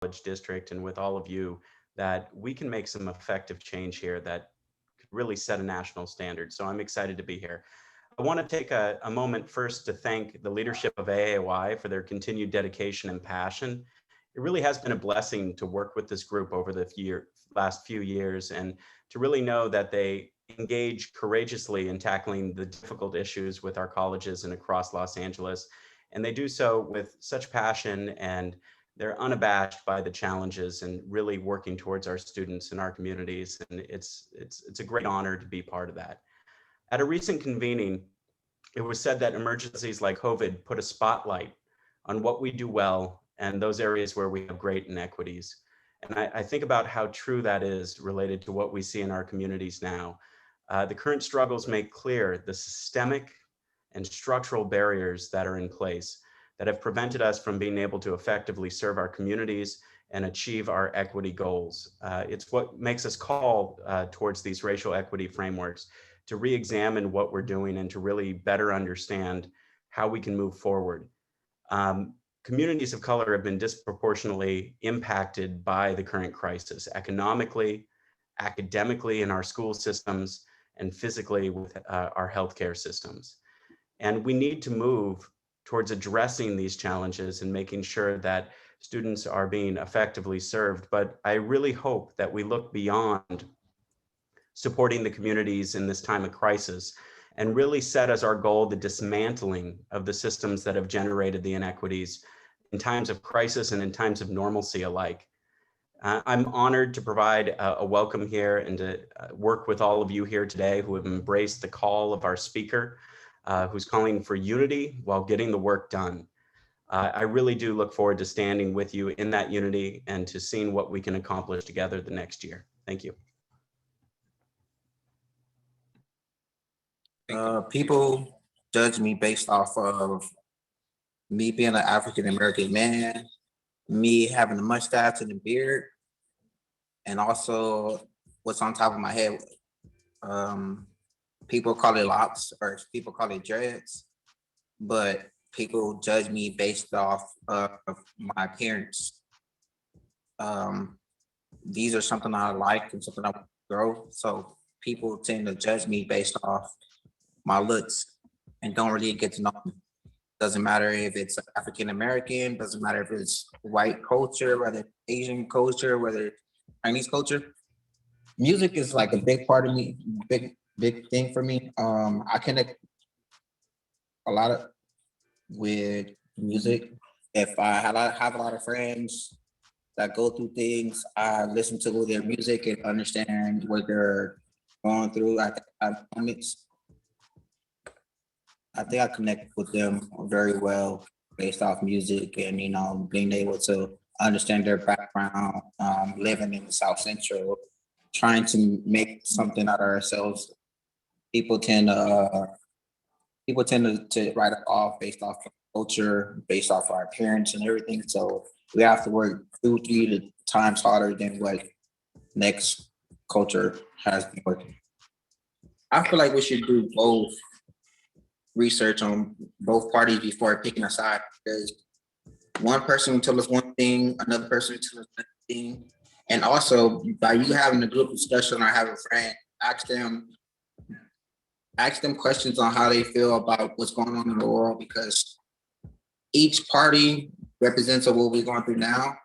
College District and with all of you that we can make some effective change here that could really set a national standard. So I'm excited to be here. I want to take a moment first to thank the leadership of AAY for their continued dedication and passion. It really has been a blessing to work with this group over the last few years and to really know that they engage courageously in tackling the difficult issues with our colleges and across Los Angeles. And they do so with such passion, and they're unabashed by the challenges and really working towards our students and our communities. And it's a great honor to be part of that. At a recent convening, it was said that emergencies like COVID put a spotlight on what we do well and those areas where we have great inequities. And I think about how true that is related to what we see in our communities now. The current struggles make clear the systemic and structural barriers that are in place that have prevented us from being able to effectively serve our communities and achieve our equity goals. It's what makes us call towards these racial equity frameworks to re-examine what we're doing and to really better understand how we can move forward. Communities of color have been disproportionately impacted by the current crisis, economically, academically in our school systems, and physically with our healthcare systems. And we need to move towards addressing these challenges and making sure that students are being effectively served. But I really hope that we look beyond supporting the communities in this time of crisis and really set as our goal the dismantling of the systems that have generated the inequities in times of crisis and in times of normalcy alike. I'm honored to provide a welcome here and to work with all of you here today who have embraced the call of our speaker, who's calling for unity while getting the work done. I really do look forward to standing with you in that unity and to seeing what we can accomplish together the next year. Thank you. People judge me based off of me being an African American man, me having a mustache and a beard, and also what's on top of my head. People call it locks or people call it dreads, but people judge me based off of my appearance. These are something I like and something I want to grow. So people tend to judge me based off my looks and don't really get to know me. Doesn't matter if it's African American, doesn't matter if it's white culture, whether Asian culture, whether Chinese culture. Music is like a big part of me, big thing for me. I connect a lot of with music. If I have a lot of friends that go through things, I listen to their music and understand what they're going through. I think I connect with them very well based off music and, being able to understand their background, living in the South Central, trying to make something out of ourselves. People tend to write it off based off of culture, based off our appearance and everything. So we have to work 2-3 times harder than what next culture has been working. I feel like we should do both research on both parties before picking a side, because one person will tell us one thing, another person will tell us another thing. And also by you having a group discussion or have a friend, ask them questions on how they feel about what's going on in the world, because each party represents what we're going through now.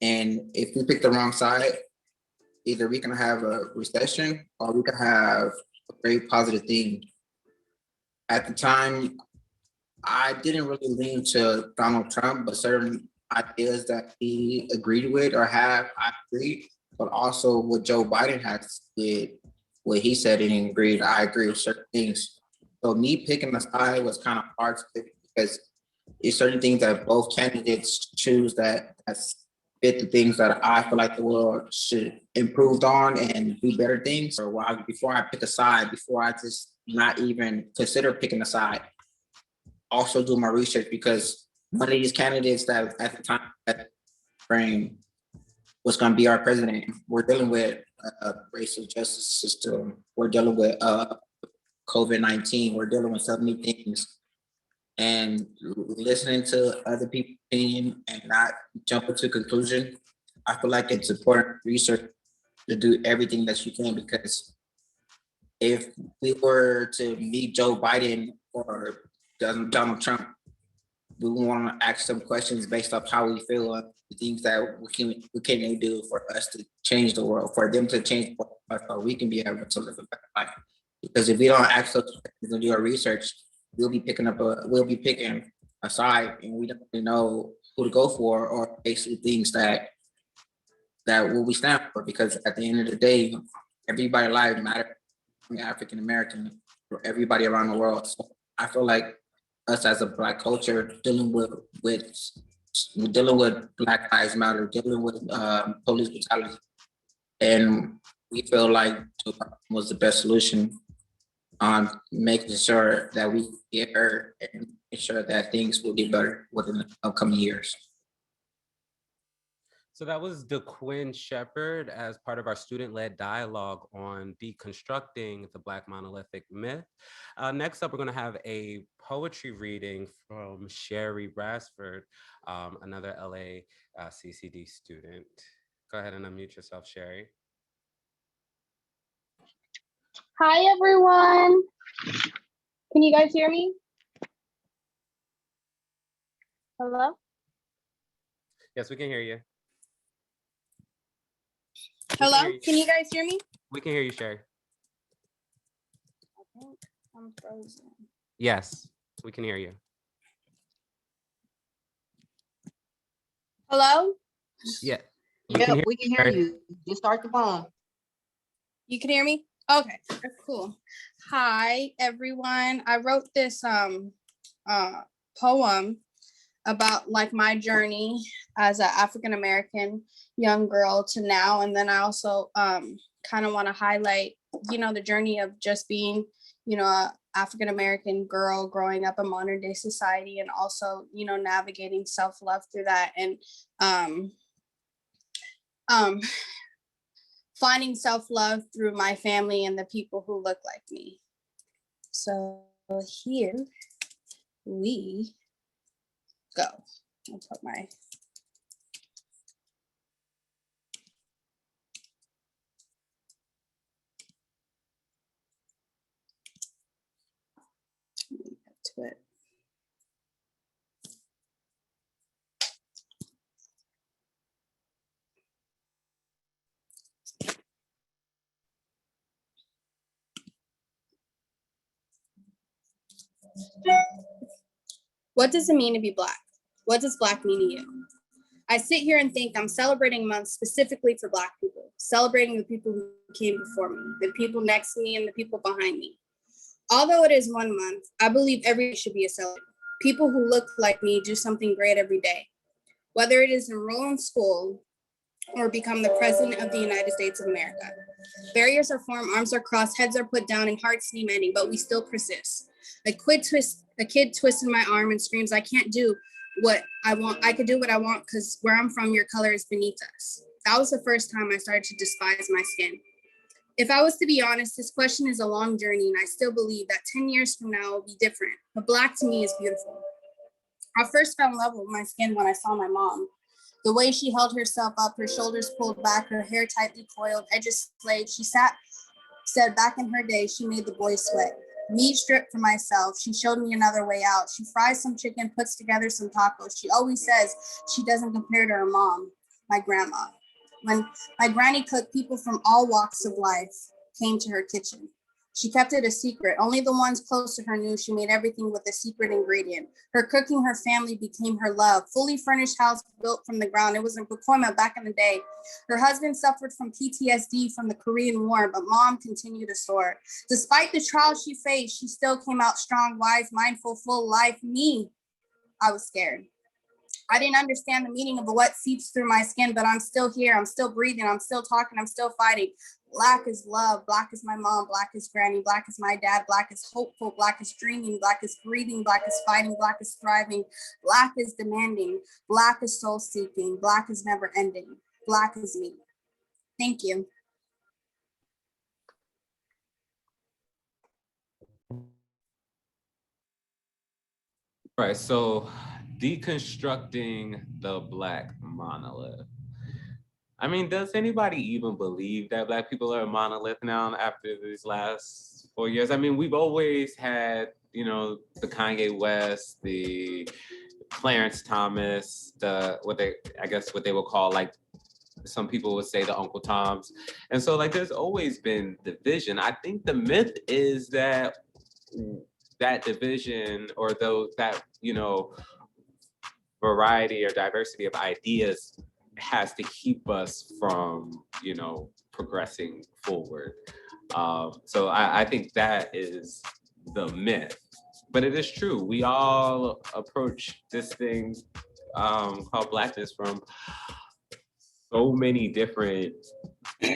And if we pick the wrong side, either we can have a recession or we can have a very positive thing. At the time, I didn't really lean to Donald Trump, but certain ideas that he agreed with or I agreed, but also what Joe Biden has did, what he said and he agreed, I agree with certain things. So me picking a side was kind of hard to pick because it's certain things that both candidates choose that fit the things that I feel like the world should improve on and do better things. Or while before I pick a side, before I just not even consider picking a side, also do my research, because one of these candidates that at the time that frame was going to be our president, we're dealing with a racial justice system. We're dealing with COVID-19. We're dealing with so many things. and listening to other people's opinion and not jumping to conclusion. I feel like it's important research to do everything that you can, because if we were to meet Joe Biden or Donald Trump, we want to ask some questions based off how we feel of the things that we can they do for us to change the world, for them to change the world, so we can be able to live a better life. Because if we don't ask those questions and do our research, we'll be picking a side, and we don't really know who to go for, or basically things that what we stand for. Because at the end of the day, everybody's life matters. African American, or everybody around the world. So I feel like us as a Black culture dealing with Black Lives Matter, dealing with police brutality, and we feel like Joe Biden was the best solution on making sure that we get heard and ensure that things will get better within the upcoming years. So that was DeQuinn Shepherd as part of our student-led dialogue on deconstructing the Black monolithic myth. Next up, we're going to have a poetry reading from Sherry Brasford, another LA CCD student. Go ahead and unmute yourself, Sherry. Hi, everyone. Can you guys hear me? Hello? Yes, we can hear you. Hello? Can you guys hear me? We can hear you, Sherry. I think I'm frozen. Yes, we can hear you. Hello? Yeah. Yeah, we can hear you. Just start the phone. You can hear me? Okay, cool. Hi, everyone. I wrote this poem about like my journey as an African American young girl to now, and then I also kind of want to highlight, the journey of just being, a African American girl growing up in modern day society, and also, navigating self-love through that, and finding self-love through my family and the people who look like me. So here we go. I'll put my to it. What does it mean to be Black? What does Black mean to you? I sit here and think I'm celebrating a month specifically for Black people, celebrating the people who came before me, the people next to me, and the people behind me. Although it is 1 month, I believe every day should be a celebration. People who look like me do something great every day, whether it is enroll in school or become the president of the United States of America. Barriers are formed, arms are crossed, heads are put down, and hearts seem ending, but we still persist. A kid twisted my arm and screams, I can't do what I want. I could do what I want because where I'm from, your color is beneath us. That was the first time I started to despise my skin. If I was to be honest, this question is a long journey, and I still believe that 10 years from now will be different, but Black to me is beautiful. I first fell in love with my skin when I saw my mom. The way she held herself up, her shoulders pulled back, her hair tightly coiled, edges slayed. She said back in her day, she made the boys sweat. Meat stripped for myself. She showed me another way out. She fries some chicken, puts together some tacos. She always says she doesn't compare to her mom, my grandma. When my granny cooked, people from all walks of life came to her kitchen. She kept it a secret. Only the ones close to her knew she made everything with a secret ingredient. Her cooking, her family became her love. Fully furnished house built from the ground. It was in Pacoima back in the day. Her husband suffered from PTSD from the Korean War, but mom continued to soar. Despite the trials she faced, she still came out strong, wise, mindful, full life. Me, I was scared. I didn't understand the meaning of what seeps through my skin, but I'm still here. I'm still breathing. I'm still talking. I'm still fighting. Black is love. Black is my mom. Black is granny. Black is my dad. Black is hopeful. Black is dreaming. Black is breathing. Black is fighting. Black is thriving. Black is demanding. Black is soul seeking. Black is never ending. Black is me. Thank you. Right, so deconstructing the Black monolith. I mean, does anybody even believe that Black people are a monolith now after these last 4 years? I mean, we've always had, you know, the Kanye West, the Clarence Thomas, what they would call, like, some people would say the Uncle Toms. And so, like, there's always been division. I think the myth is that that division, or that, you know, variety or diversity of ideas has to keep us from, you know, progressing forward. So I think that is the myth, but it is true. We all approach this thing called Blackness from so many different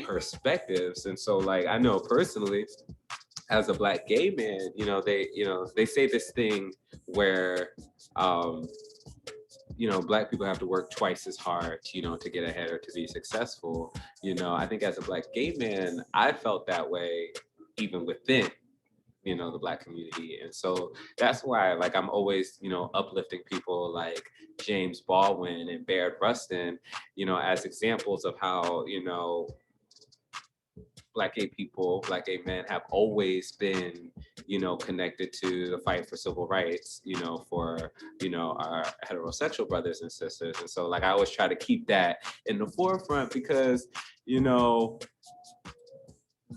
perspectives. And so, like, I know personally, as a Black gay man, they say this thing where, Black people have to work twice as hard, to get ahead or to be successful. I think as a Black gay man, I felt that way even within, the Black community. And so that's why, like, I'm always, uplifting people like James Baldwin and Baird Rustin, as examples of how, Black gay people, Black gay men have always been, connected to the fight for civil rights, for, our heterosexual brothers and sisters. And so, like, I always try to keep that in the forefront because,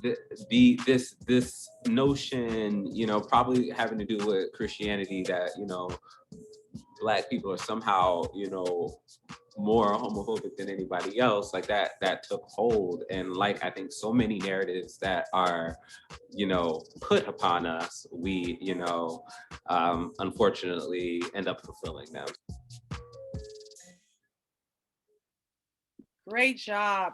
this notion, probably having to do with Christianity, that, Black people are somehow, more homophobic than anybody else, like that took hold. And like, I think so many narratives that are, put upon us, we, unfortunately end up fulfilling them. Great job,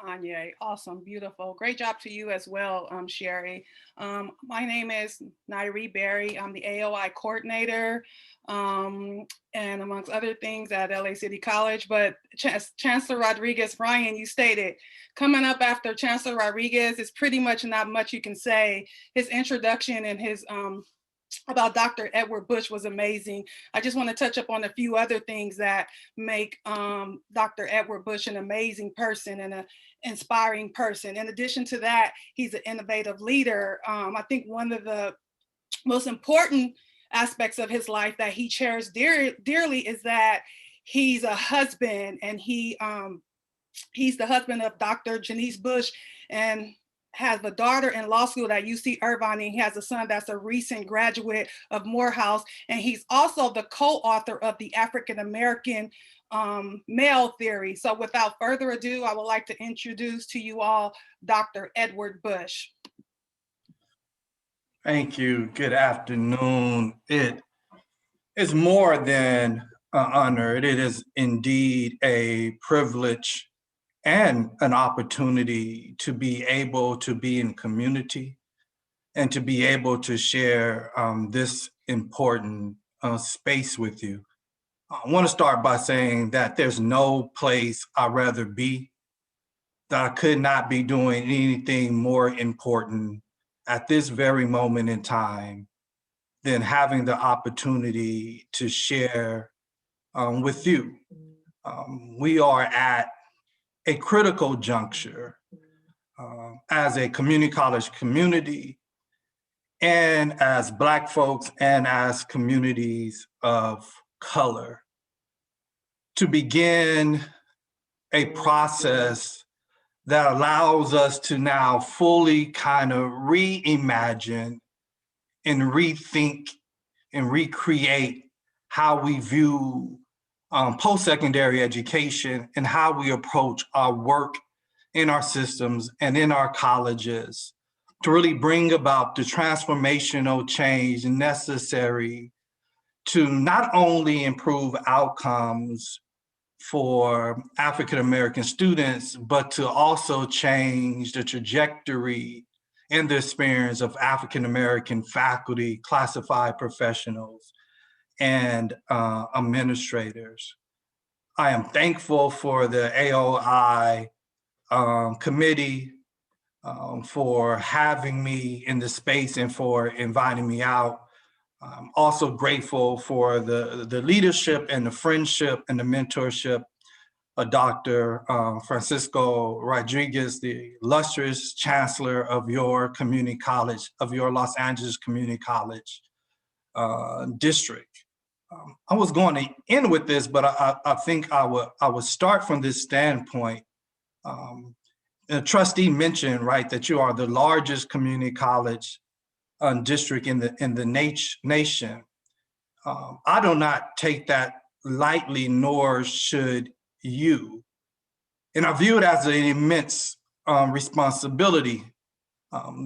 Anya. Awesome, beautiful. Great job to you as well, Sherry. My name is Nairi Berry. I'm the AOI coordinator, and amongst other things at LA City College. But Chancellor Rodriguez, Ryan, you stated, coming up after Chancellor Rodriguez is pretty much not much you can say. His introduction and his about Dr. Edward Bush was amazing. I just want to touch up on a few other things that make Dr. Edward Bush an amazing person and an inspiring person. In addition to that, he's an innovative leader. I think one of the most important aspects of his life that he cherished dearly is that he's a husband, and he's the husband of Dr. Janice Bush, and has a daughter in law school at UC Irvine, and he has a son that's a recent graduate of Morehouse. And he's also the co-author of the African American male theory. So without further ado, I would like to introduce to you all Dr. Edward Bush. Thank you. Good afternoon. It is more than an honor. It is indeed a privilege and an opportunity to be able to be in community and to be able to share this important space with you. I want to start by saying that there's no place I'd rather be, that I could not be doing anything more important at this very moment in time than having the opportunity to share with you. We are at a critical juncture as a community college community, and as Black folks, and as communities of color, to begin a process that allows us to now fully kind of reimagine and rethink and recreate how we view post-secondary education and how we approach our work in our systems and in our colleges to really bring about the transformational change necessary to not only improve outcomes for African-American students, but to also change the trajectory and the experience of African-American faculty, classified professionals, and administrators. I am thankful for the AOI committee for having me in the space and for inviting me out. I'm also grateful for the leadership and the friendship and the mentorship of Dr. Francisco Rodriguez, the illustrious chancellor of your community college, of your Los Angeles Community College district. I was going to end with this, but I think I would start from this standpoint. The trustee mentioned, right, that you are the largest community college district in the nation. I do not take that lightly, nor should you. And I view it as an immense responsibility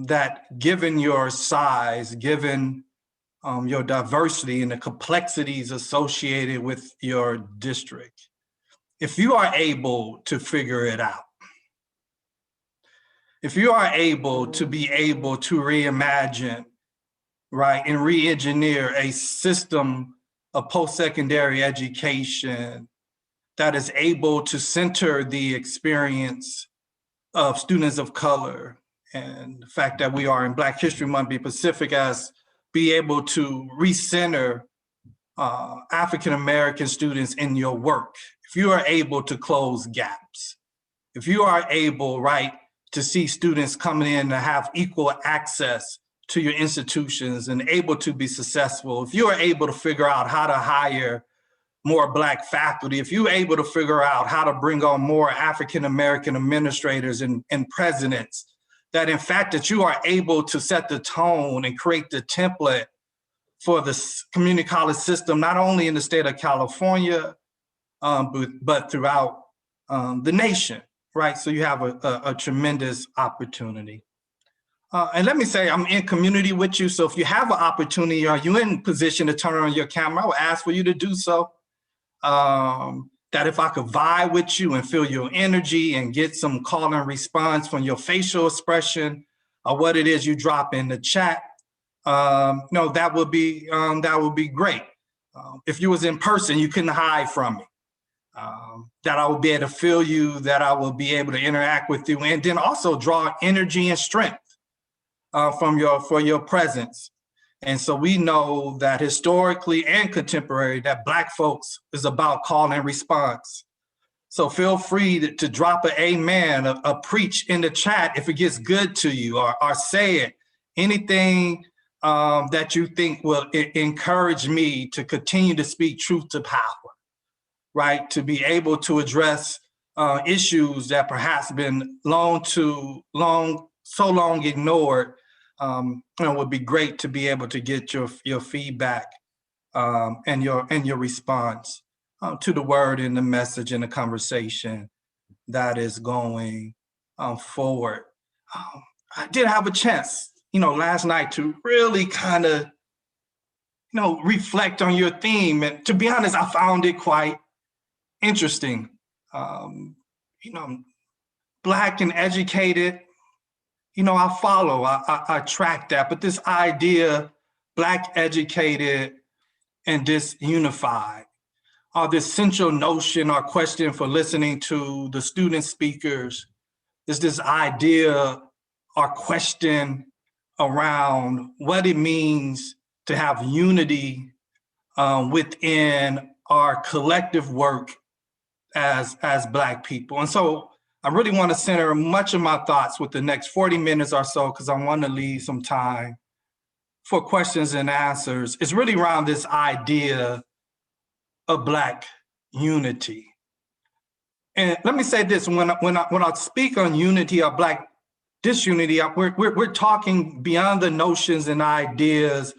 that, given your size, given your diversity and the complexities associated with your district, if you are able to figure it out, if you are able to reimagine, right, and re-engineer a system of post-secondary education that is able to center the experience of students of color, and the fact that we are in Black History Month, be specific as be able to recenter African-American students in your work, if you are able to close gaps, if you are able, right, to see students coming in to have equal access to your institutions and able to be successful, if you are able to figure out how to hire more Black faculty, if you're able to figure out how to bring on more African-American administrators and presidents, that in fact that you are able to set the tone and create the template for the community college system, not only in the state of California, but throughout the nation, right? So you have a tremendous opportunity. And let me say, I'm in community with you. So if you have an opportunity, or you're in position to turn on your camera, I would ask for you to do so. That if I could vibe with you and feel your energy and get some call and response from your facial expression or what it is you drop in the chat, no, that would be great. If you was in person, you couldn't hide from me. That I will be able to feel you, that I will be able to interact with you, and then also draw energy and strength for your presence. And so we know that historically and contemporary, that Black folks is about call and response. So feel free to drop an amen, a preach in the chat if it gets good to you, or say it. Anything that you think will encourage me to continue to speak truth to power, right? To be able to address issues that perhaps been so long ignored. It would be great to be able to get your feedback and your response to the word and the message and the conversation that is going forward. I did have a chance, last night to really kind of, reflect on your theme. And to be honest, I found it quite interesting. Black and educated, I follow, I track that, but this idea, Black educated and disunified, this central notion or question for listening to the student speakers is this idea or question around what it means to have unity within our collective work as Black people. And so I really want to center much of my thoughts with the next 40 minutes or so, because I want to leave some time for questions and answers. It's really around this idea of Black unity. And let me say this, when I speak on unity or Black disunity, we're talking beyond the notions and ideas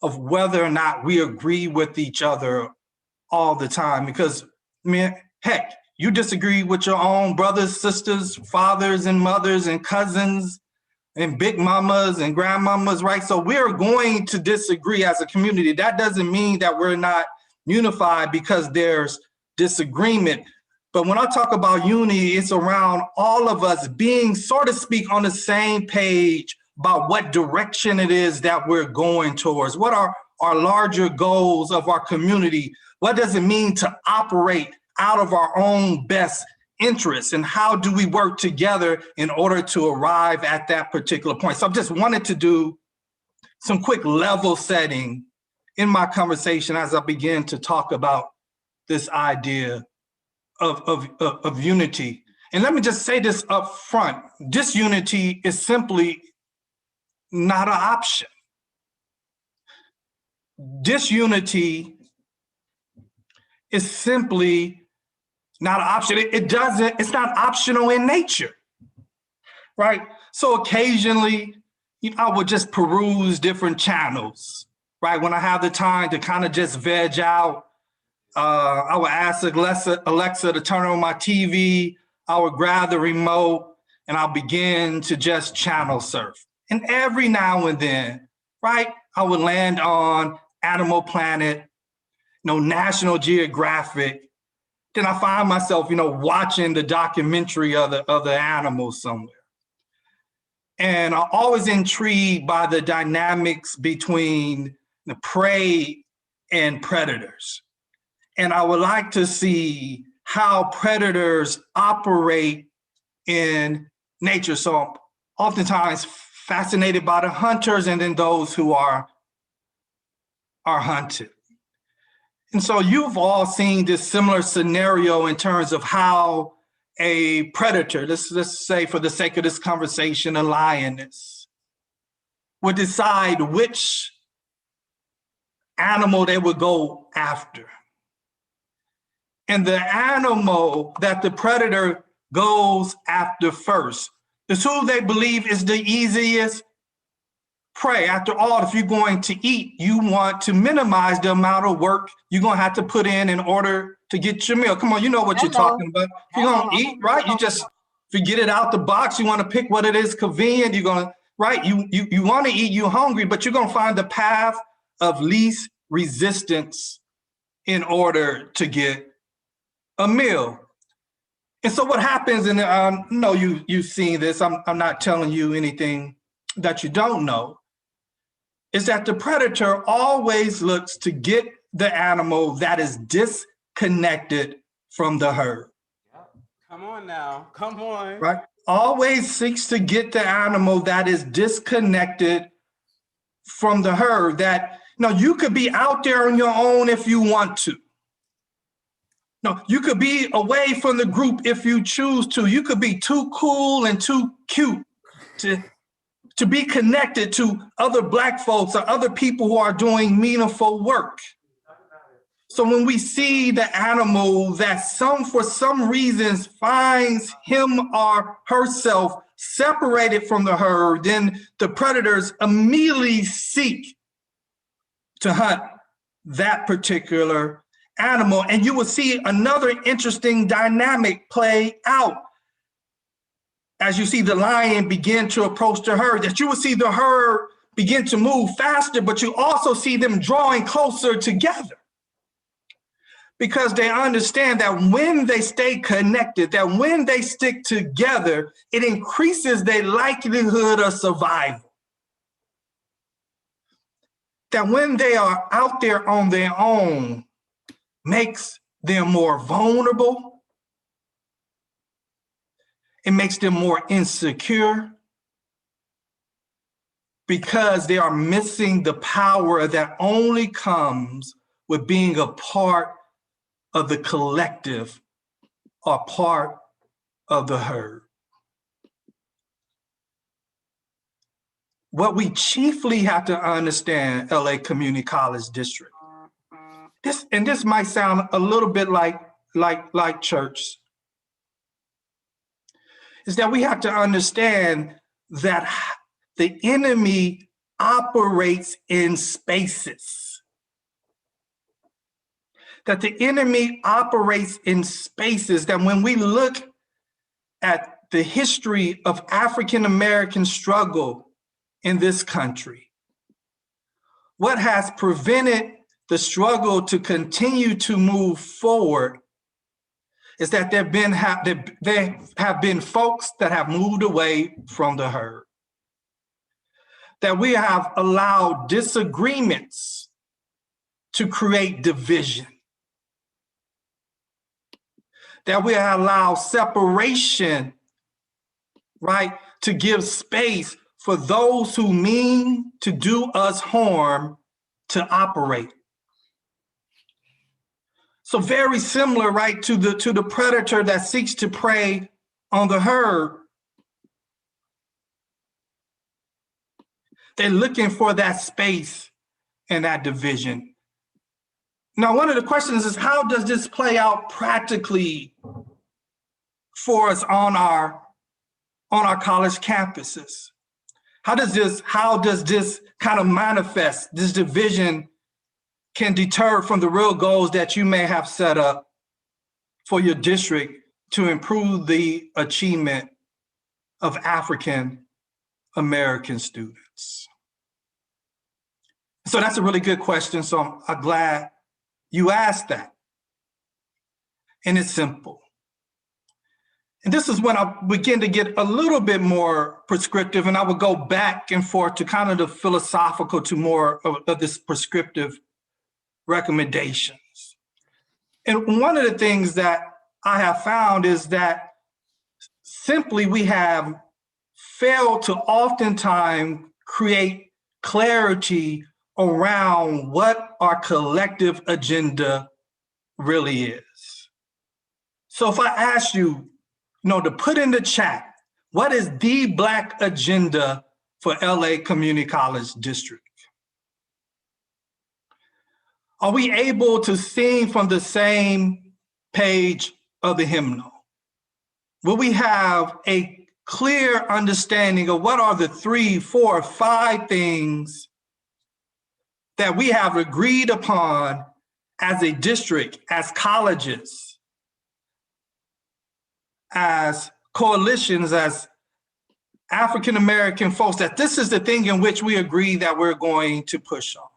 of whether or not we agree with each other all the time. Because, heck, you disagree with your own brothers, sisters, fathers and mothers and cousins and big mamas and grandmamas, right? So we're going to disagree as a community. That doesn't mean that we're not unified because there's disagreement. But when I talk about unity, it's around all of us being, so to speak, on the same page about what direction it is that we're going towards. What are our larger goals of our community? What does it mean to operate out of our own best interests, and how do we work together in order to arrive at that particular point? So I just wanted to do some quick level setting in my conversation as I begin to talk about this idea of unity. And let me just say this up front. Disunity is simply not an option. Disunity is simply not an option. It's not optional in nature, right? So occasionally, I would just peruse different channels, right? When I have the time to kind of just veg out, I would ask Alexa to turn on my TV. I would grab the remote and I'll begin to just channel surf. And every now and then, right, I would land on Animal Planet, National Geographic. Then I find myself, watching the documentary of the animals somewhere. And I'm always intrigued by the dynamics between the prey and predators. And I would like to see how predators operate in nature. So I'm oftentimes fascinated by the hunters and then those who are hunted. And so you've all seen this similar scenario in terms of how a predator, let's say for the sake of this conversation, a lioness, would decide which animal they would go after. And the animal that the predator goes after first is who they believe is the easiest prey. After all, if you're going to eat, you want to minimize the amount of work you're going to have to put in order to get your meal. Come on, you know what you're talking about. If you're going to eat, right, you just, if you get it out the box, you want to pick what it is convenient. You're going to, right, you want to eat, you're hungry, but you're going to find the path of least resistance in order to get a meal. And so what happens, and I know you've seen this, I'm not telling you anything that you don't know, is that the predator always looks to get the animal that is disconnected from the herd. Come on now, come on. Right? Always seeks to get the animal that is disconnected from the herd. That, you could be out there on your own if you want to. No, you could be away from the group if you choose to. You could be too cool and too cute to be connected to other Black folks or other people who are doing meaningful work. So when we see the animal that for some reasons finds him or herself separated from the herd, then the predators immediately seek to hunt that particular animal. And you will see another interesting dynamic play out as you see the lion begin to approach the herd, that you will see the herd begin to move faster, but you also see them drawing closer together. Because they understand that when they stay connected, that when they stick together, it increases their likelihood of survival. That when they are out there on their own, makes them more vulnerable. It makes them more insecure because they are missing the power that only comes with being a part of the collective or part of the herd. What we chiefly have to understand, LA Community College District, this might sound a little bit like church, is that we have to understand that the enemy operates in spaces. That the enemy operates in spaces, that when we look at the history of African-American struggle in this country, what has prevented the struggle to continue to move forward is that there have been folks that have moved away from the herd. That we have allowed disagreements to create division. That we have allowed separation, right, to give space for those who mean to do us harm to operate. So very similar, right, to the predator that seeks to prey on the herd. They're looking for that space and that division. Now, one of the questions is, how does this play out practically for us on our college campuses? How does this kind of manifest? This division can deter from the real goals that you may have set up for your district to improve the achievement of African American students? So that's a really good question. So I'm glad you asked that. And it's simple. And this is when I begin to get a little bit more prescriptive, and I would go back and forth to kind of the philosophical to more of this prescriptive recommendations. And one of the things that I have found is that simply we have failed to oftentimes create clarity around what our collective agenda really is. So if I ask you, to put in the chat, what is the Black agenda for LA Community College District? Are we able to sing from the same page of the hymnal? Will we have a clear understanding of what are the 3, 4, 5 things that we have agreed upon as a district, as colleges, as coalitions, as African-American folks, that this is the thing in which we agree that we're going to push on?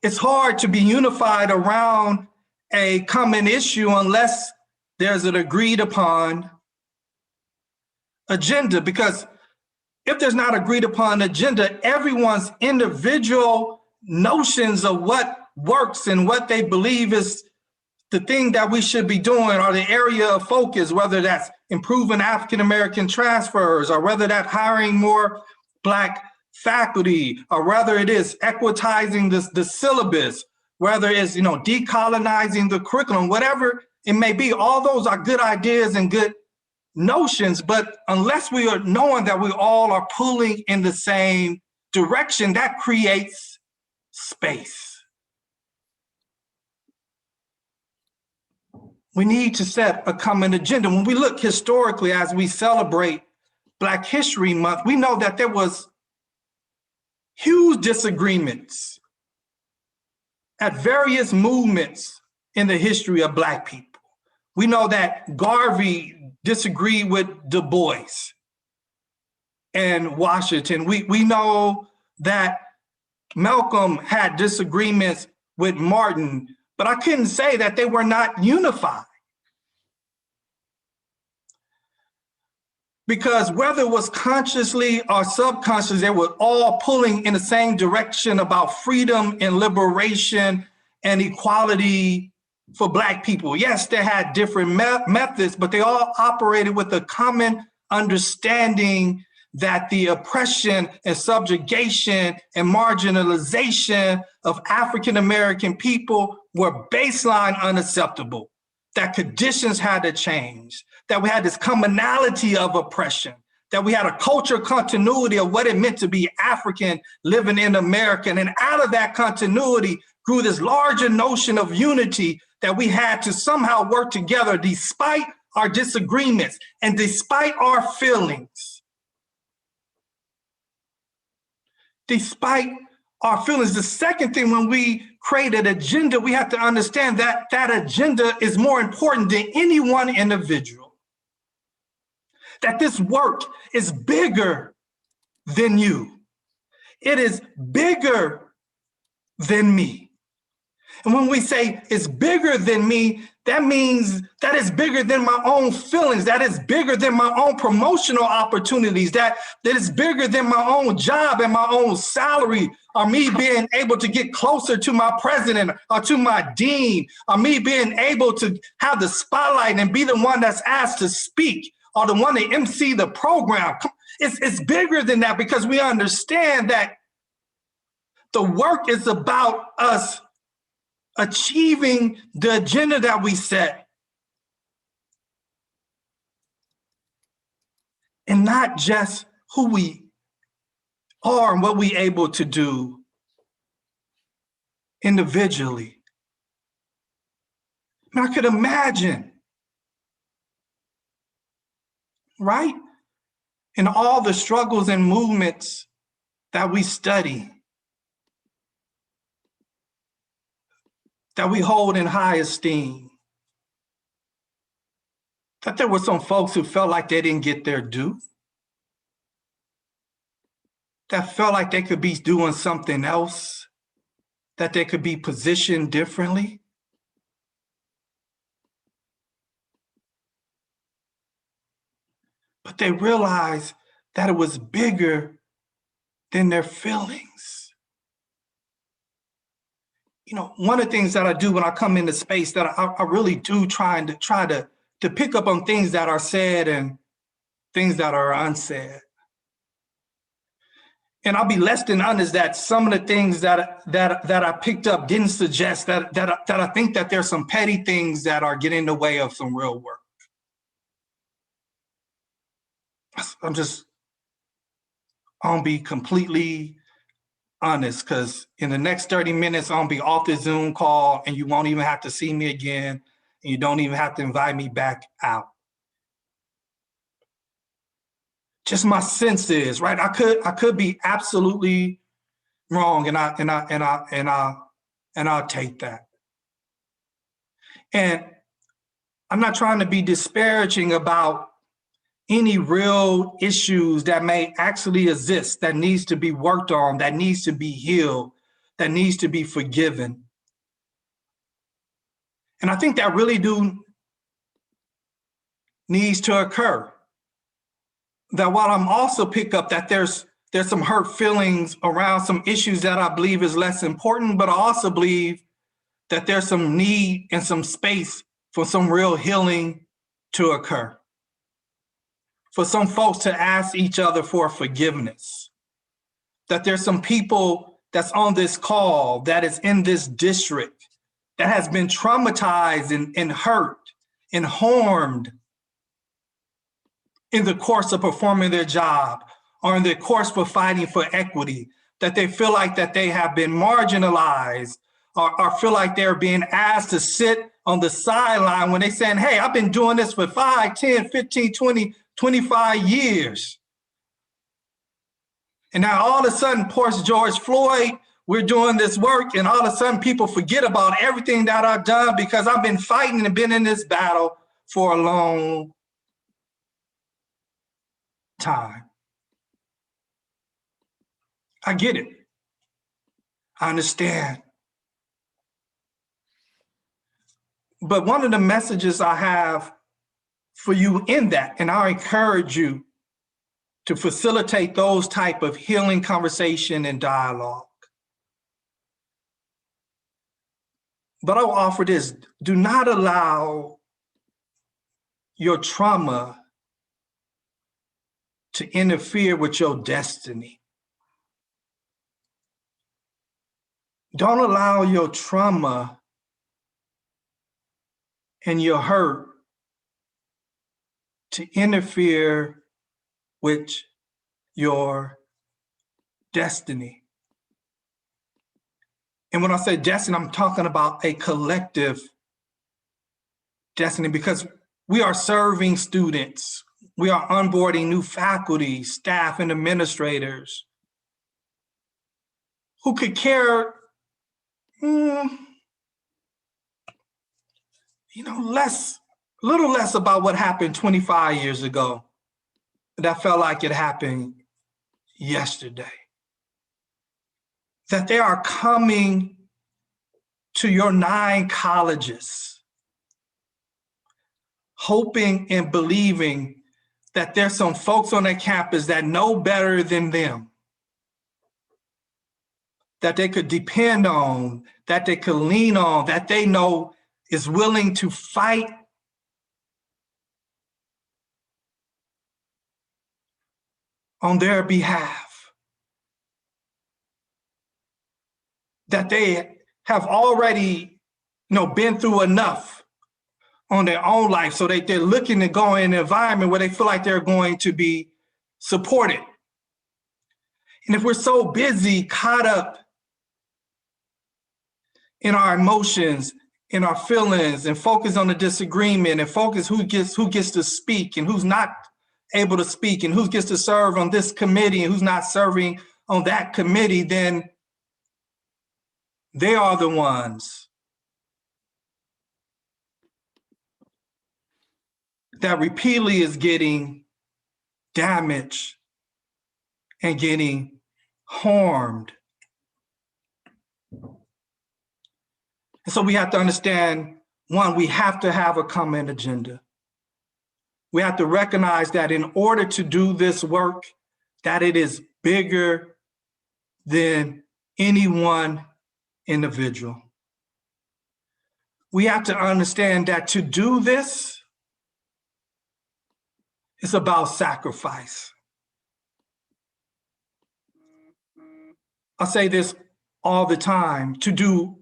It's hard to be unified around a common issue unless there's an agreed upon agenda, because if there's not agreed upon agenda, everyone's individual notions of what works and what they believe is the thing that we should be doing, or the area of focus, whether that's improving African-American transfers, or whether that's hiring more Black faculty, or whether it is equitizing the syllabus, whether it's decolonizing the curriculum, whatever it may be. All those are good ideas and good notions, but unless we are knowing that we all are pulling in the same direction, that creates space. We need to set a common agenda. When we look historically, as we celebrate Black History Month, we know that there was huge disagreements at various movements in the history of Black people. We know that Garvey disagreed with Du Bois and Washington. We know that Malcolm had disagreements with Martin, but I couldn't say that they were not unified. Because whether it was consciously or subconsciously, they were all pulling in the same direction about freedom and liberation and equality for Black people. Yes, they had different methods, but they all operated with a common understanding that the oppression and subjugation and marginalization of African-American people were baseline unacceptable, that conditions had to change, that we had this commonality of oppression, that we had a cultural continuity of what it meant to be African living in America. And out of that continuity grew this larger notion of unity, that we had to somehow work together despite our disagreements and despite our feelings. Despite our feelings. The second thing, when we create an agenda, we have to understand that that agenda is more important than any one individual. That this work is bigger than you. It is bigger than me. And when we say it's bigger than me, that means that it's bigger than my own feelings, that is bigger than my own promotional opportunities, that is bigger than my own job and my own salary, or me being able to get closer to my president or to my dean, or me being able to have the spotlight and be the one that's asked to speak, or the one to MC the program. It's bigger than that, because we understand that The work is about us achieving the agenda that we set. And not just who we are and what we're able to do individually. And I could imagine, right? In all the struggles and movements that we study, that we hold in high esteem, that there were some folks who felt like they didn't get their due, that felt like they could be doing something else, that they could be positioned differently. But they realized that it was bigger than their feelings. You know, one of the things that I do when I come into space that I really do try to pick up on things that are said and things that are unsaid. And I'll be less than honest that some of the things that I picked up didn't suggest that I think that there's some petty things that are getting in the way of some real work. I'm gonna be completely honest, because in the next 30 minutes, I'm gonna be off the Zoom call and you won't even have to see me again. And you don't even have to invite me back out. Just my sense is, right? I could be absolutely wrong, and I'll take that. And I'm not trying to be disparaging about any real issues that may actually exist, that needs to be worked on, that needs to be healed, that needs to be forgiven. And I think that really needs to occur. That while I'm also pick up that there's some hurt feelings around some issues that I believe is less important, but I also believe that there's some need and some space for some real healing to occur. For some folks to ask each other for forgiveness. That there's some people that's on this call, that is in this district, that has been traumatized and hurt and harmed in the course of performing their job or in the course of fighting for equity, that they feel like that they have been marginalized or feel like they're being asked to sit on the sideline when they're saying, hey, I've been doing this for 5, 10, 15, 20, 25 years. And now all of a sudden, poor George Floyd, we're doing this work, and all of a sudden people forget about everything that I've done because I've been fighting and been in this battle for a long time. I get it. I understand. But one of the messages I have for you in that, and I encourage you to facilitate those type of healing conversation and dialogue. But I will offer this: do not allow your trauma to interfere with your destiny. Don't allow your trauma and your hurt to interfere with your destiny. And when I say destiny, I'm talking about a collective destiny, because we are serving students. We are onboarding new faculty, staff, and administrators who could care, a little less about what happened 25 years ago. That felt like it happened yesterday. That they are coming to your 9 colleges, hoping and believing that there's some folks on their campus that know better than them, that they could depend on, that they could lean on, that they know is willing to fight on their behalf. that they have already, been through enough on their own life, so they're looking to go in an environment where they feel like they're going to be supported. And if we're so busy, caught up in our emotions, in our feelings, and focus on the disagreement, and focus who gets to speak and who's not able to speak, and who gets to serve on this committee and who's not serving on that committee, then they are the ones that repeatedly is getting damaged and getting harmed. And so we have to understand, one, we have to have a common agenda. We have to recognize that in order to do this work, that it is bigger than any one individual. We have to understand that to do this, it's about sacrifice. I say this all the time: to do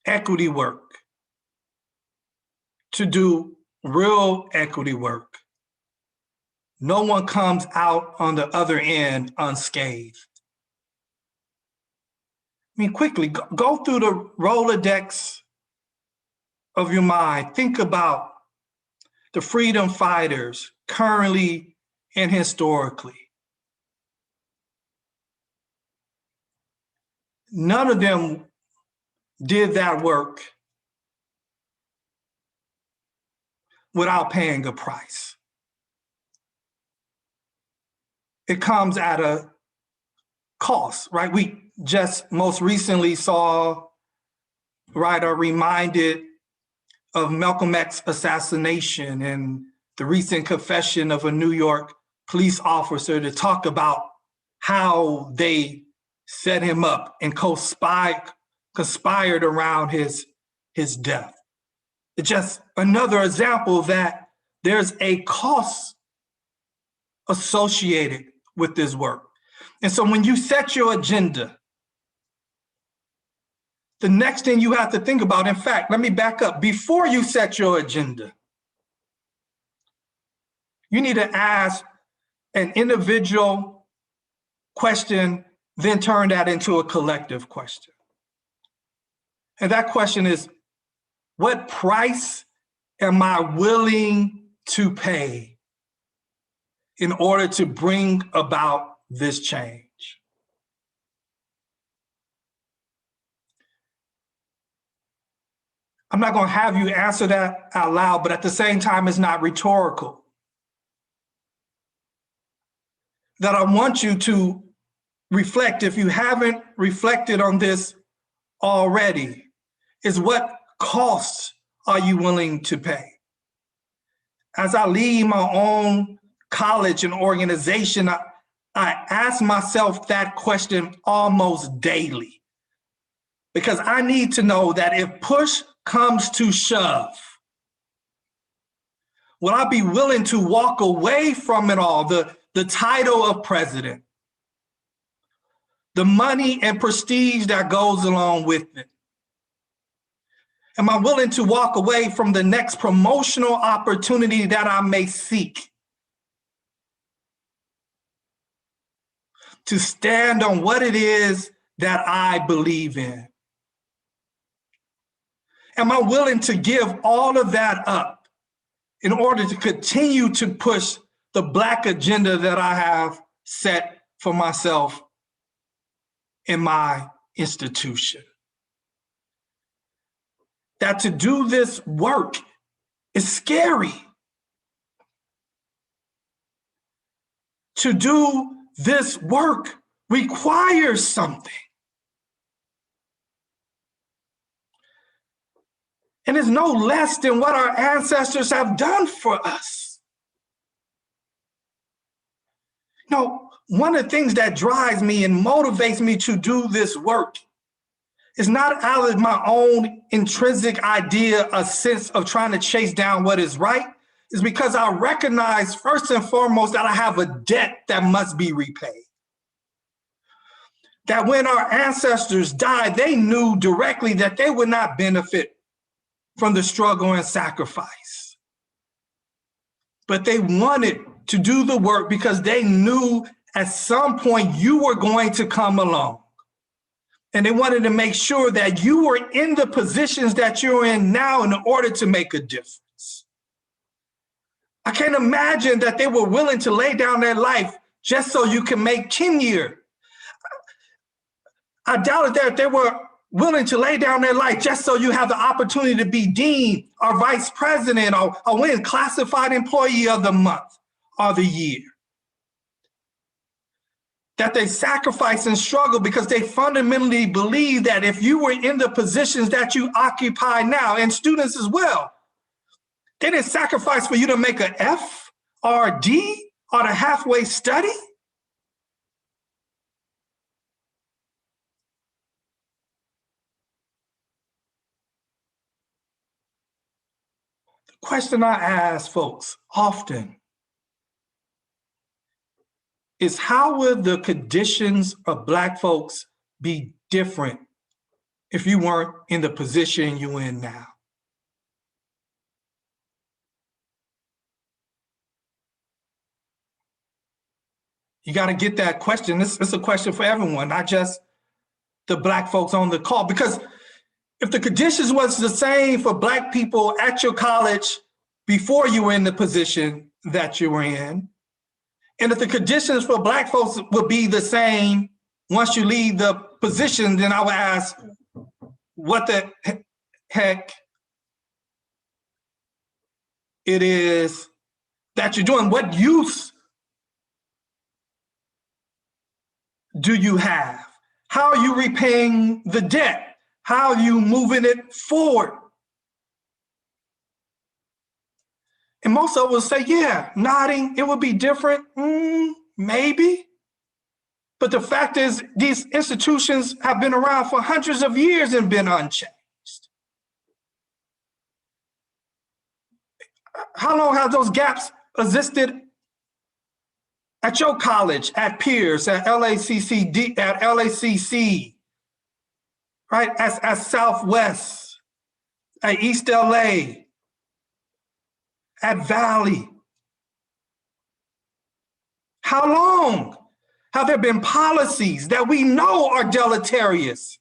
equity work, to do real equity work, no one comes out on the other end unscathed. I mean, quickly, go through the Rolodex of your mind. Think about the freedom fighters currently and historically. None of them did that work without paying a price. It comes at a cost, right? We just most recently saw, right, are reminded of Malcolm X's assassination and the recent confession of a New York police officer to talk about how they set him up and conspired around his death. It's just another example that there's a cost associated with this work. And so when you set your agenda, the next thing you have to think about, in fact, let me back up. Before you set your agenda, you need to ask an individual question, then turn that into a collective question. And that question is, what price am I willing to pay in order to bring about this change? I'm not going to have you answer that out loud, but at the same time, it's not rhetorical. That I want you to reflect, if you haven't reflected on this already, is what costs are you willing to pay? As I lead my own college and organization, I ask myself that question almost daily, because I need to know that if push comes to shove, will I be willing to walk away from it all, the title of president, the money and prestige that goes along with it? Am I willing to walk away from the next promotional opportunity that I may seek to stand on what it is that I believe in? Am I willing to give all of that up in order to continue to push the Black agenda that I have set for myself in my institution? That to do this work is scary. To do this work requires something. And it's no less than what our ancestors have done for us. You know, one of the things that drives me and motivates me to do this work is not out of my own intrinsic idea, a sense of trying to chase down what is right. It's because I recognize first and foremost that I have a debt that must be repaid. that when our ancestors died, they knew directly that they would not benefit from the struggle and sacrifice. But they wanted to do the work because they knew at some point you were going to come along. And they wanted to make sure that you were in the positions that you're in now in order to make a difference. I can't imagine that they were willing to lay down their life just so you can make tenure. I doubted that they were willing to lay down their life just so you have the opportunity to be dean or vice president or win classified employee of the month or the year. That they sacrifice and struggle because they fundamentally believe that if you were in the positions that you occupy now, and students as well, they didn't sacrifice for you to make an F or a D or a halfway study. The question I ask folks often is, how would the conditions of Black folks be different if you weren't in the position you're in now? You got to get that question. It's a question for everyone, not just the Black folks on the call. Because if the conditions was the same for Black people at your college before you were in the position that you were in, and if the conditions for Black folks would be the same once you leave the position, then I would ask, what the heck it is that you're doing? What use do you have? How are you repaying the debt? How are you moving it forward? And most of us will say, yeah, nodding, it would be different. Maybe. But the fact is, these institutions have been around for hundreds of years and been unchanged. How long have those gaps existed at your college, at Pierce, at LACC, right? At Southwest, at East LA, at Valley? How long have there been policies that we know are deleterious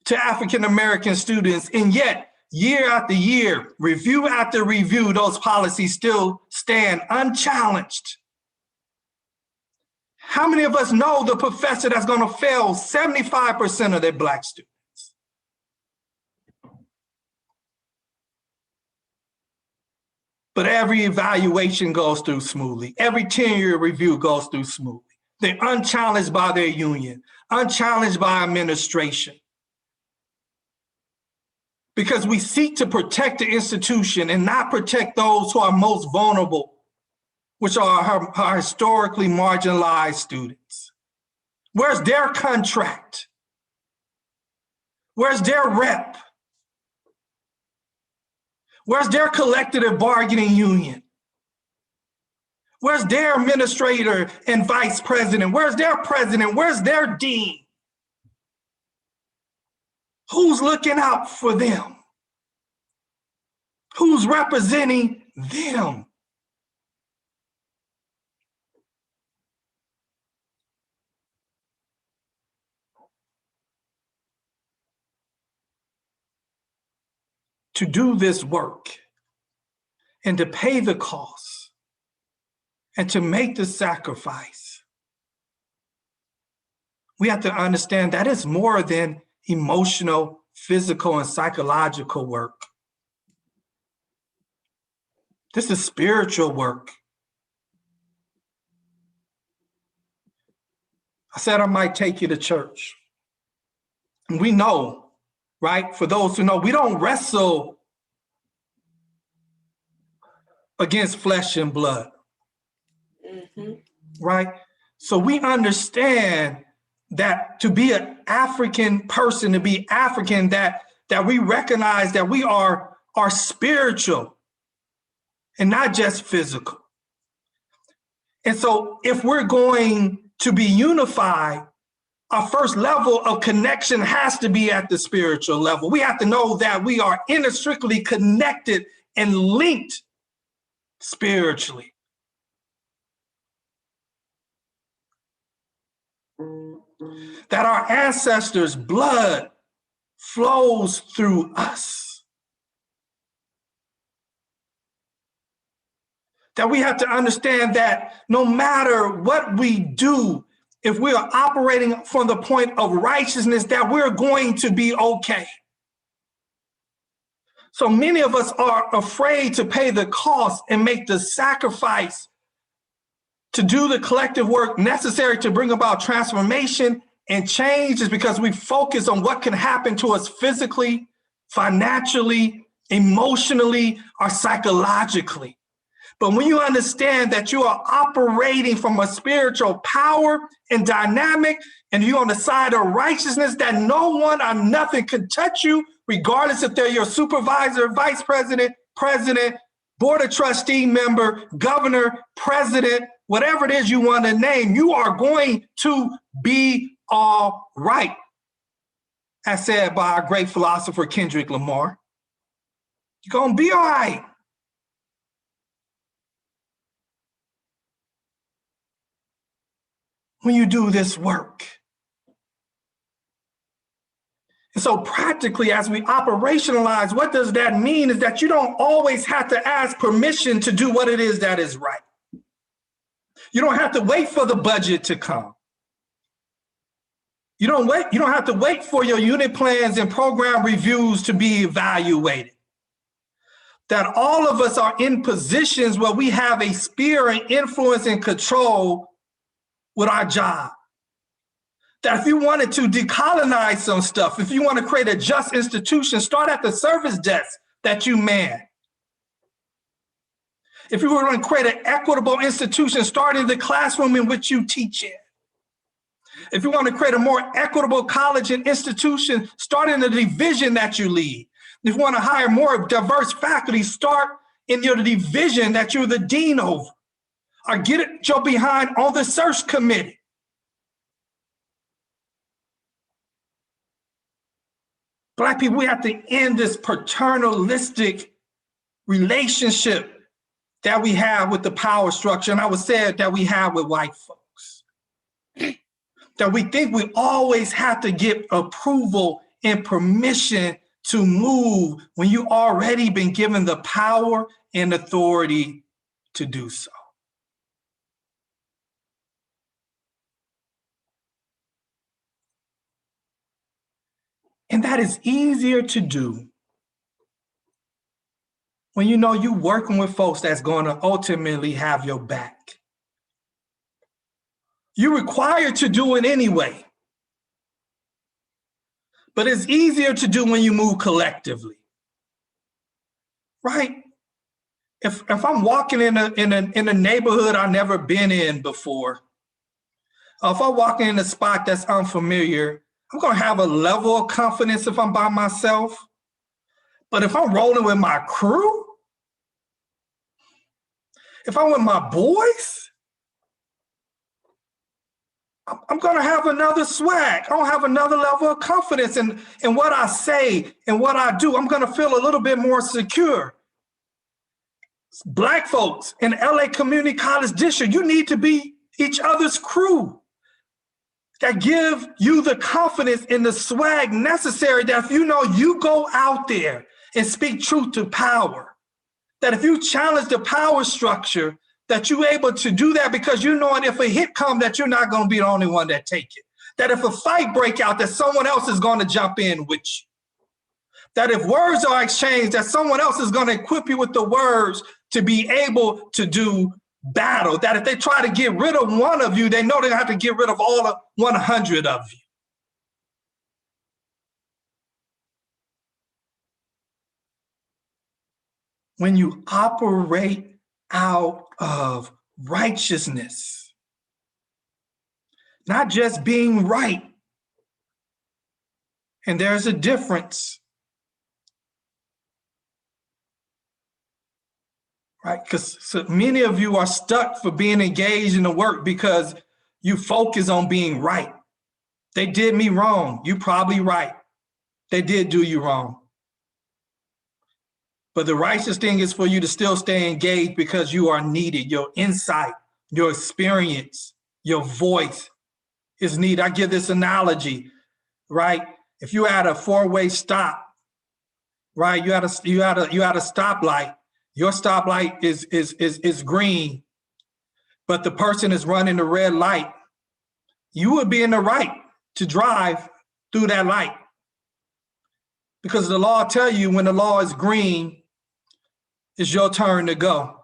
to African-American students, and yet year after year, review after review, those policies still stand unchallenged? How many of us know the professor that's going to fail 75% of their Black students? But every evaluation goes through smoothly. Every tenure review goes through smoothly. They're unchallenged by their union, unchallenged by administration. Because we seek to protect the institution and not protect those who are most vulnerable, which are our historically marginalized students. Where's their contract? Where's their rep? Where's their collective bargaining union? Where's their administrator and vice president? Where's their president? Where's their dean? Who's looking out for them? Who's representing them? To do this work and to pay the cost and to make the sacrifice, we have to understand that it's more than emotional, physical, and psychological work. This is spiritual work. I said I might take you to church. And we know, right? For those who know, we don't wrestle against flesh and blood, right? So we understand that to be an African person, to be African, that we recognize that we are spiritual and not just physical. And so if we're going to be unified our first level of connection has to be at the spiritual level. We have to know that we are inextricably connected and linked spiritually. That our ancestors' blood flows through us. That we have to understand that no matter what we do, if we are operating from the point of righteousness, that we're going to be okay. So many of us are afraid to pay the cost and make the sacrifice to do the collective work necessary to bring about transformation and change, is because we focus on what can happen to us physically, financially, emotionally, or psychologically. But when you understand that you are operating from a spiritual power and dynamic, and you're on the side of righteousness, that no one or nothing can touch you, regardless if they're your supervisor, vice president, president, board of trustee member, governor, president, whatever it is you want to name, you are going to be all right. As said by our great philosopher, Kendrick Lamar. You're going to be all right. When you do this work. And so practically, as we operationalize, what does that mean is that you don't always have to ask permission to do what it is that is right. You don't have to wait for the budget to come. You don't have to wait for your unit plans and program reviews to be evaluated. That all of us are in positions where we have a sphere and influence and control with our job. That if you wanted to decolonize some stuff, if you want to create a just institution, start at the service desk that you man. If you were going to create an equitable institution, start in the classroom in which you teach in. If you want to create a more equitable college and institution, start in the division that you lead. If you want to hire more diverse faculty, start in your division that you're the dean over. Or get it your behind on the search committee. Black people, we have to end this paternalistic relationship that we have with the power structure, and I would say that we have with white folks. That we think we always have to get approval and permission to move when you already been given the power and authority to do so. And that is easier to do when you know you're working with folks that's going to ultimately have your back. You're required to do it anyway. But it's easier to do when you move collectively. Right? If I'm walking in a neighborhood I've never been in before, or if I'm walking in a spot that's unfamiliar, I'm going to have a level of confidence if I'm by myself. But if I'm rolling with my crew, if I'm with my boys, I'm going to have another swag. I'm going to have another level of confidence in what I say and what I do. I'm going to feel a little bit more secure. Black folks in LA Community College District, you need to be each other's crew. That give you the confidence and the swag necessary that if you know you go out there and speak truth to power, that if you challenge the power structure, that you're able to do that because you know if a hit comes that you're not going to be the only one that take it. That if a fight break out, that someone else is going to jump in with you. That if words are exchanged, that someone else is going to equip you with the words to be able to do battle. That if they try to get rid of one of you, they know they have to get rid of all 100 of you. When you operate out of righteousness, not just being right, and there's a difference, right? Because so many of you are stuck for being engaged in the work because you focus on being right. They did me wrong. You probably right. They did do you wrong. But the righteous thing is for you to still stay engaged because you are needed. Your insight, your experience, your voice is needed. I give this analogy, right? If you're at a four-way stop, right? You at a stoplight. Your stoplight is green, but the person is running the red light. You would be in the right to drive through that light, because the law tell you when the law is green, it's your turn to go.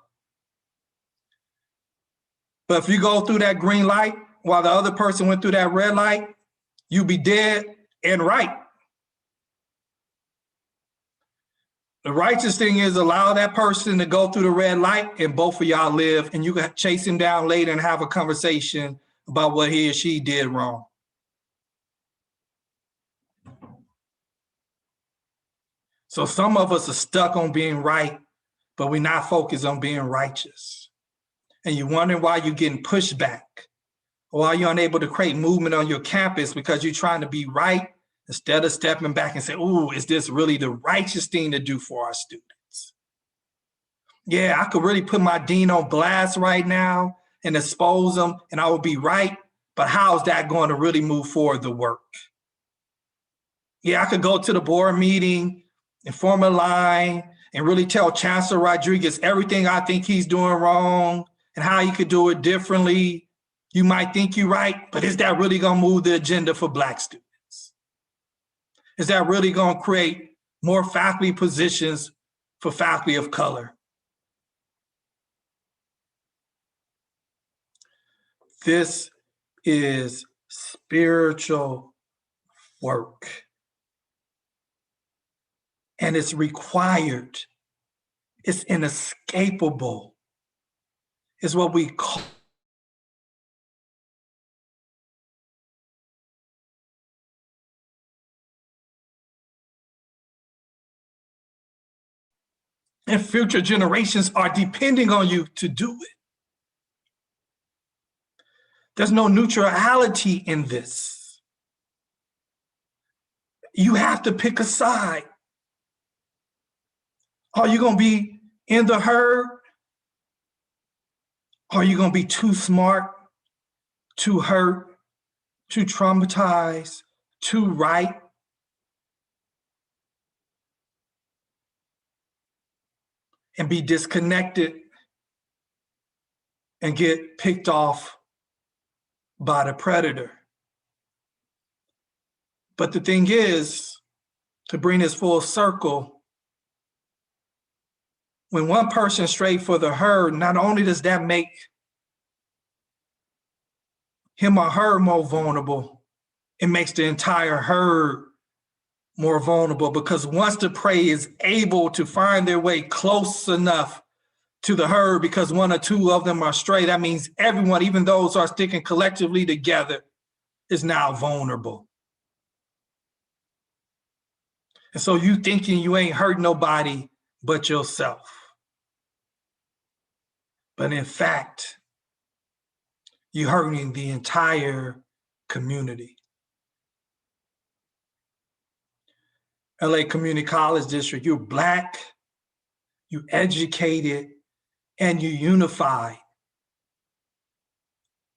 But if you go through that green light while the other person went through that red light, you be dead and right. The righteous thing is allow that person to go through the red light and both of y'all live, and you can chase him down later and have a conversation about what he or she did wrong. So some of us are stuck on being right, but we're not focused on being righteous. And you're wondering why you're getting pushed back, or why you're unable to create movement on your campus because you're trying to be right instead of stepping back and say, ooh, is this really the righteous thing to do for our students? Yeah, I could really put my dean on blast right now and expose them, and I would be right, but how is that going to really move forward the work? Yeah, I could go to the board meeting and form a line and really tell Chancellor Rodriguez everything I think he's doing wrong and how he could do it differently. You might think you're right, but is that really going to move the agenda for Black students? Is that really going to create more faculty positions for faculty of color? This is spiritual work. And it's required. It's inescapable. It's what we call and future generations are depending on you to do it. There's no neutrality in this. You have to pick a side. Are you going to be in the herd? Are you going to be too smart, too hurt, too traumatized, too right? And be disconnected and get picked off by the predator. But the thing is, to bring this full circle, when one person strayed for the herd, not only does that make him or her more vulnerable, it makes the entire herd more vulnerable, because once the prey is able to find their way close enough to the herd, because one or two of them are stray, that means everyone, even those who are sticking collectively together, is now vulnerable. And so you thinking you ain't hurt nobody but yourself. But in fact, you're hurting the entire community. LA Community College District, you're Black, you educated, and you unified.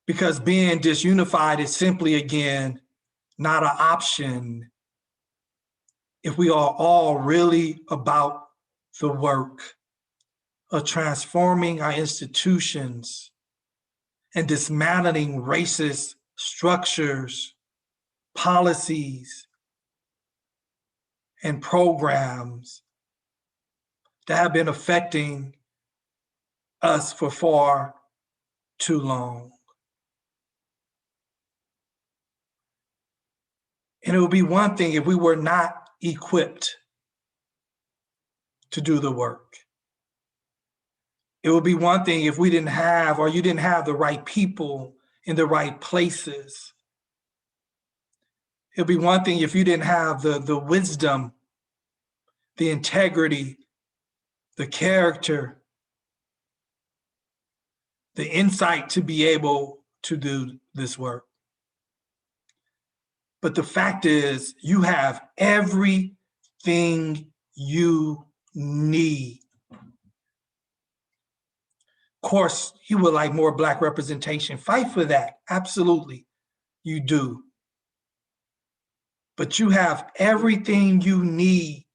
Because being disunified is simply, again, not an option if we are all really about the work of transforming our institutions and dismantling racist structures, policies, and programs that have been affecting us for far too long. And it would be one thing if we were not equipped to do the work. It would be one thing if we didn't have, or you didn't have the right people in the right places. It would be one thing if you didn't have the wisdom, the integrity, the character, the insight to be able to do this work. But the fact is, you have everything you need. Of course, you would like more Black representation. Fight for that. Absolutely, you do. But you have everything you need.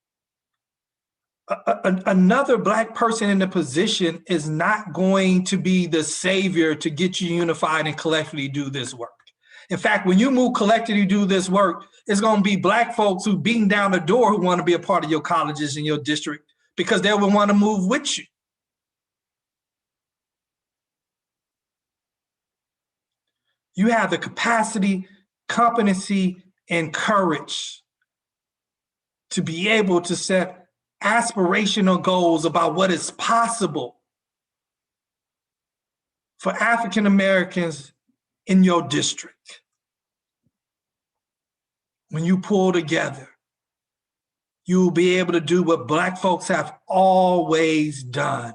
Another Black person in the position is not going to be the savior to get you unified and collectively do this work. In fact, when you move collectively to do this work, it's going to be Black folks who beating down the door who want to be a part of your colleges and your district because they will want to move with you. You have the capacity, competency, and courage to be able to set aspirational goals about what is possible for African Americans in your district. When you pull together, you will be able to do what Black folks have always done,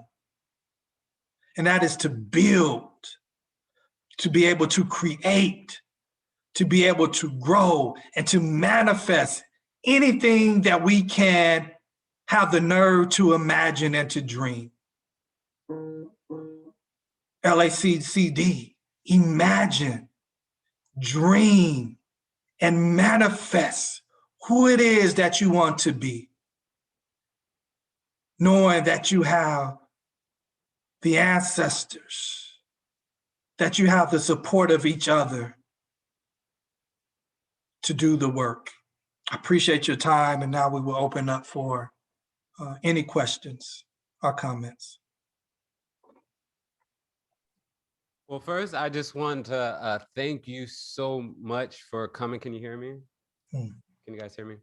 and that is to build, to be able to create, to be able to grow, and to manifest anything that we can have the nerve to imagine and to dream. LACCD, imagine, dream, and manifest who it is that you want to be, knowing that you have the ancestors, that you have the support of each other to do the work. I appreciate your time, and now we will open up for any questions or comments. Well, first, I just want to thank you so much for coming. Can you hear me? Can you guys hear me?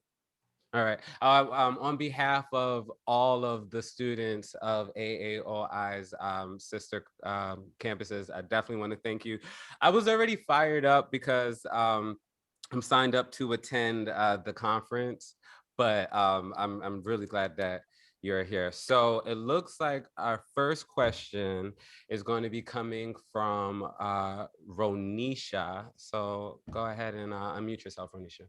All right. On behalf of all of the students of AAOI's sister campuses, I definitely want to thank you. I was already fired up because I'm signed up to attend the conference, but I'm really glad that you're here. So it looks like our first question is going to be coming from Ronisha. So go ahead and unmute yourself, Ronisha.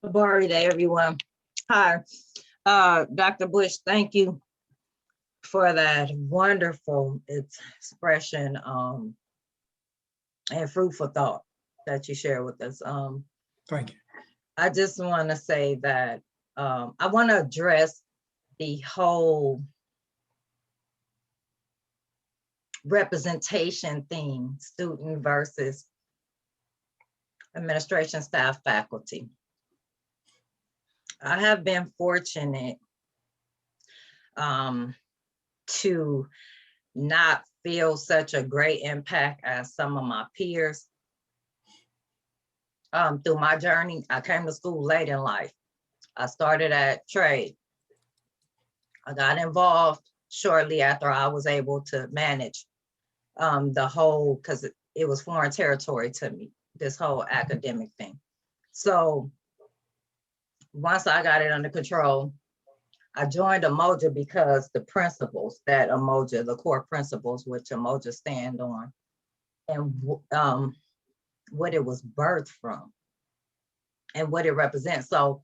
Habari day, everyone. Hi, Dr. Bush, thank you for that wonderful expression and fruitful thought that you share with us. Thank you. I just want to say that I want to address the whole representation thing, student versus administration, staff, faculty. I have been fortunate to not feel such a great impact as some of my peers. Through my journey, I came to school late in life. I started at trade. I got involved shortly after I was able to manage the whole, because it was foreign territory to me, this whole academic thing. So once I got it under control, I joined Umoja because the principles that Umoja, the core principles which Umoja stand on, and what it was birthed from and what it represents. So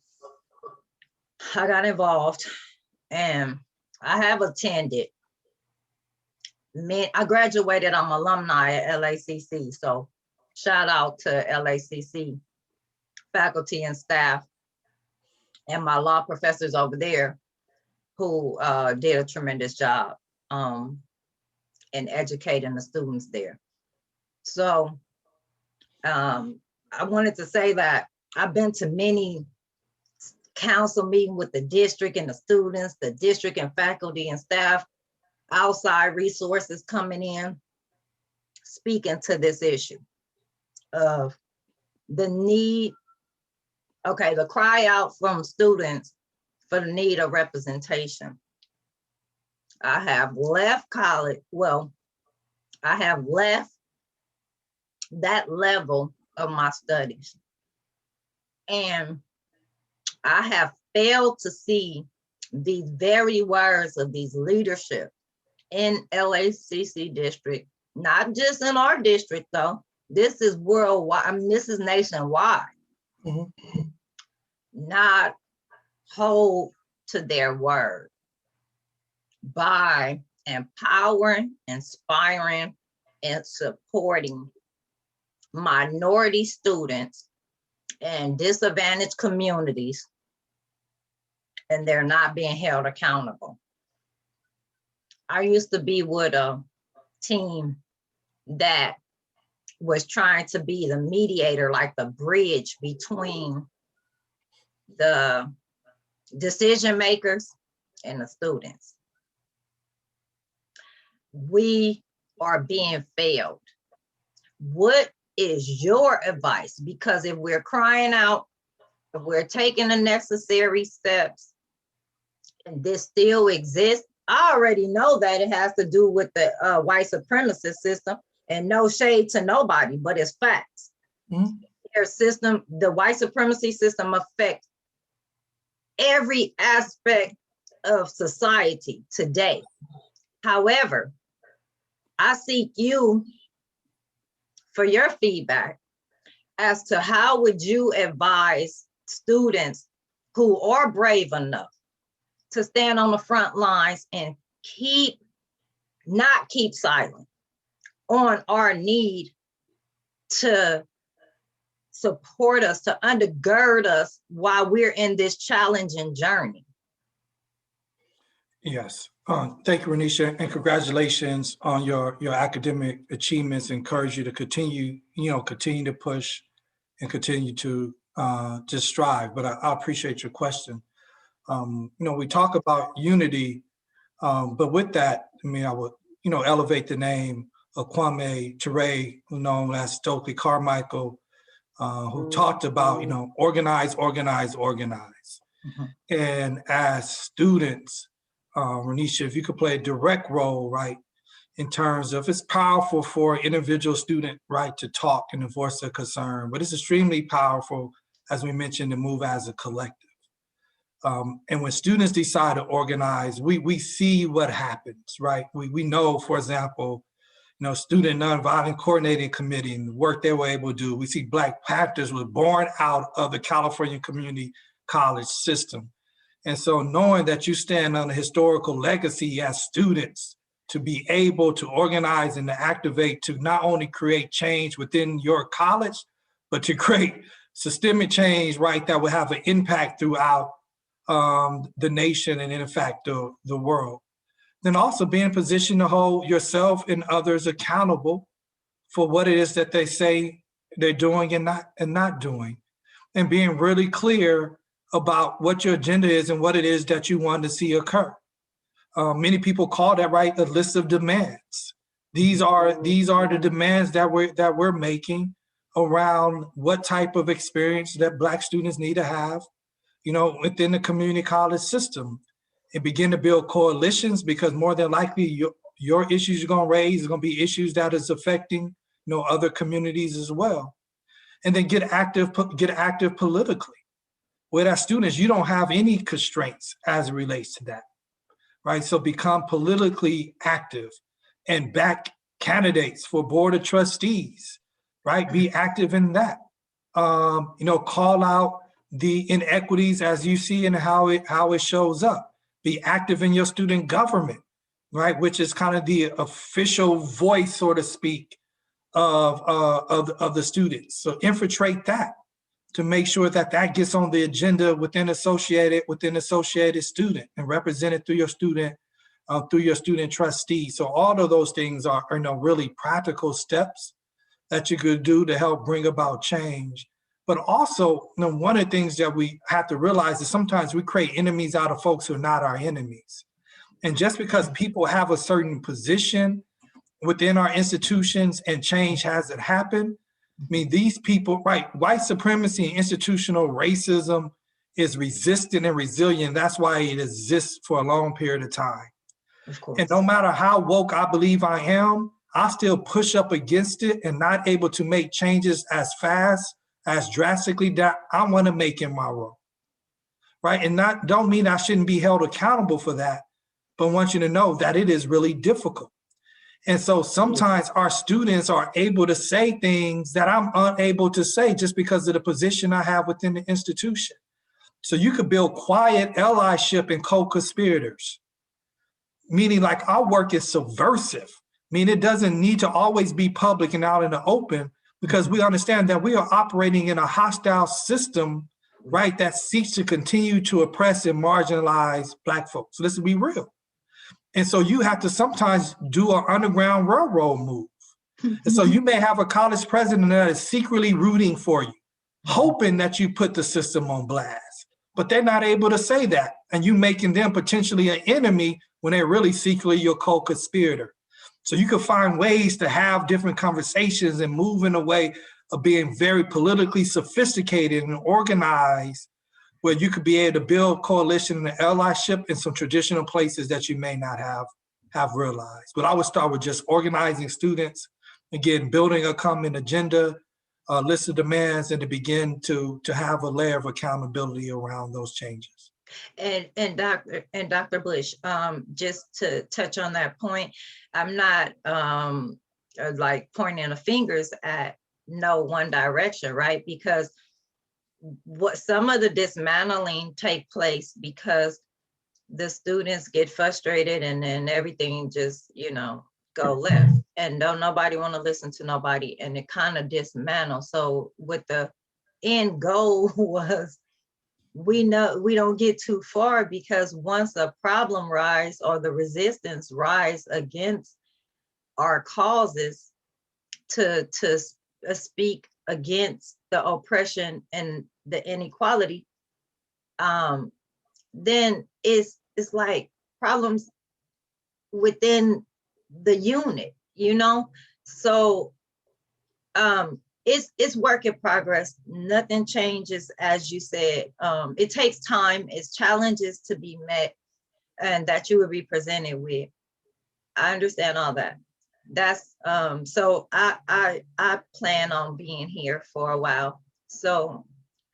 I got involved and I have attended. I graduated, I'm alumni at LACC. So shout out to LACC faculty and staff and my law professors over there who did a tremendous job in educating the students there. So I wanted to say that I've been to many council meetings with the district and the students, the district and faculty and staff, outside resources coming in, speaking to this issue of the need, okay, the cry out from students for the need of representation. I have left college, well, I have left that level of my studies. And I have failed to see these very words of these leadership in LACC district, not just in our district though, This is worldwide. I mean, this is nationwide. Mhm. Not hold to their word by empowering, inspiring, and supporting minority students and disadvantaged communities, and they're not being held accountable. I used to be with a team that was trying to be the mediator, like the bridge between the decision makers and the students. We are being failed. What is your advice? Because if we're crying out, if we're taking the necessary steps, and this still exists, I already know that it has to do with the white supremacist system, and no shade to nobody, but it's facts. Mhm. Their system, the white supremacy system, affects every aspect of society today. However, I seek you for your feedback as to how would you advise students who are brave enough to stand on the front lines and not keep silent on our need to support us, to undergird us while we're in this challenging journey. Yes. Thank you, Renisha, and congratulations on your academic achievements. Encourage you to continue to push and continue to just strive. But I appreciate your question. We talk about unity, but with that, I mean, I would, elevate the name of Kwame Ture, known as Stokely Carmichael, who talked about, organize, organize, organize. Mhm. And as students, Renisha, if you could play a direct role, right, in terms of it's powerful for an individual student, right, to talk and to voice their concern, but it's extremely powerful, as we mentioned, to move as a collective. And when students decide to organize, we see what happens, right? We know, for example, Student Nonviolent Coordinating Committee and the work they were able to do. We see Black Panthers were born out of the California Community College system. And so knowing that you stand on a historical legacy as students to be able to organize and to activate to not only create change within your college, but to create systemic change, right, that will have an impact throughout the nation and in fact the world. Then also be in a position to hold yourself and others accountable for what it is that they say they're doing and not doing, and being really clear about what your agenda is and what it is that you want to see occur. Many people call that, right, a list of demands. These are the demands that we're making around what type of experience that Black students need to have, within the community college system, and begin to build coalitions, because more than likely your issues you're going to raise are going to be issues that is affecting other communities as well. And then get active politically. With our students, you don't have any constraints as it relates to that, right? So become politically active and back candidates for board of trustees, right? Be active in that. Call out the inequities as you see and how it shows up. Be active in your student government, right? Which is kind of the official voice, so to speak, of the students. So infiltrate that to make sure that gets on the agenda within associated student and represented through your student trustee. So all of those things are really practical steps that you could do to help bring about change. But also, one of the things that we have to realize is sometimes we create enemies out of folks who are not our enemies. And just because people have a certain position within our institutions and change hasn't happened, I mean, these people, right, white supremacy and institutional racism is resistant and resilient. That's why it exists for a long period of time. Of course. And no matter how woke I believe I am, I still push up against it and not able to make changes as fast, as drastically that I want to make in my role, right? And don't mean I shouldn't be held accountable for that, but I want you to know that it is really difficult. And so sometimes our students are able to say things that I'm unable to say just because of the position I have within the institution. So you could build quiet allyship and co-conspirators, meaning like our work is subversive. I mean, it doesn't need to always be public and out in the open, because we understand that we are operating in a hostile system, right, that seeks to continue to oppress and marginalize Black folks. So let's be real. And so you have to sometimes do an Underground Railroad move. And so you may have a college president that is secretly rooting for you, hoping that you put the system on blast, but they're not able to say that. And you making them potentially an enemy when they're really secretly your co-conspirator. So you can find ways to have different conversations and move in a way of being very politically sophisticated and organized, where you could be able to build coalition and allyship in some traditional places that you may not have realized. But I would start with just organizing students, again, building a common agenda, list of demands, and to begin to have a layer of accountability around those changes. And Dr. Bush, just to touch on that point, I'm not like pointing the fingers at no one direction, right? Because what some of the dismantling take place because the students get frustrated and then everything just, go left, and don't nobody want to listen to nobody, and it kind of dismantle. So what the end goal was, we know we don't get too far, because once a problem rise or the resistance rise against our causes to speak against the oppression and the inequality, then it's like problems within the unit, So it's work in progress. Nothing changes, as you said. It takes time. It's challenges to be met, and that you will be presented with. I understand all that. That's so I plan on being here for a while. So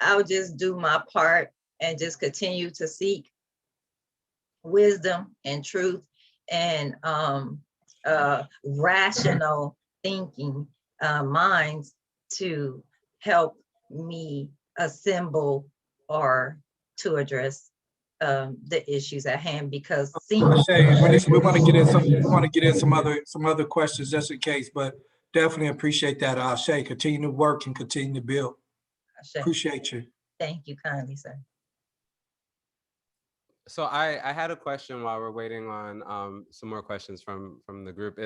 I'll just do my part and just continue to seek wisdom and truth and rational thinking minds to help me assemble or to address the issues at hand, because We want to get in some other questions just in case, but definitely appreciate that. Shay, continue to work and continue to build. Appreciate you. Thank you kindly, sir. So I had a question while we're waiting on some more questions from the group.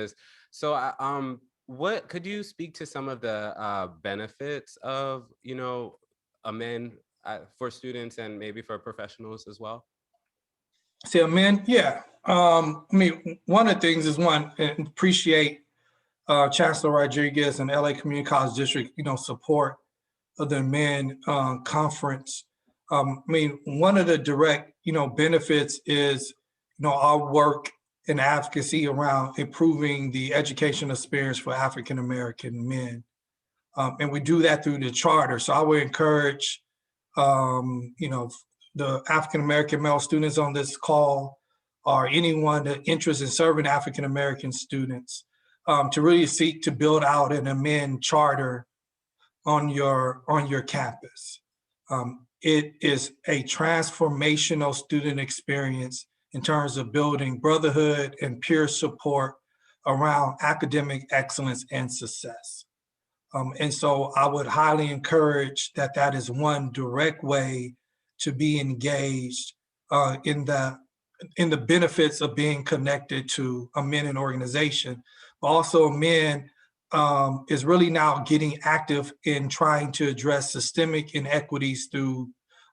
What could you speak to some of the benefits of Amen for students and maybe for professionals as well? So Amen, yeah. One of the things is appreciate Chancellor Rodriguez and LA Community College District, support of the Amen conference. One of the direct, benefits is, our work and advocacy around improving the educational experience for African-American men. And we do that through the charter. So I would encourage, the African-American male students on this call, or anyone that interested in serving African-American students, to really seek to build out an Amen charter on your campus. It is a transformational student experience in terms of building brotherhood and peer support around academic excellence and success. And so I would highly encourage that is one direct way to be engaged in the benefits of being connected to Amen an organization. But also Amen is really now getting active in trying to address systemic inequities through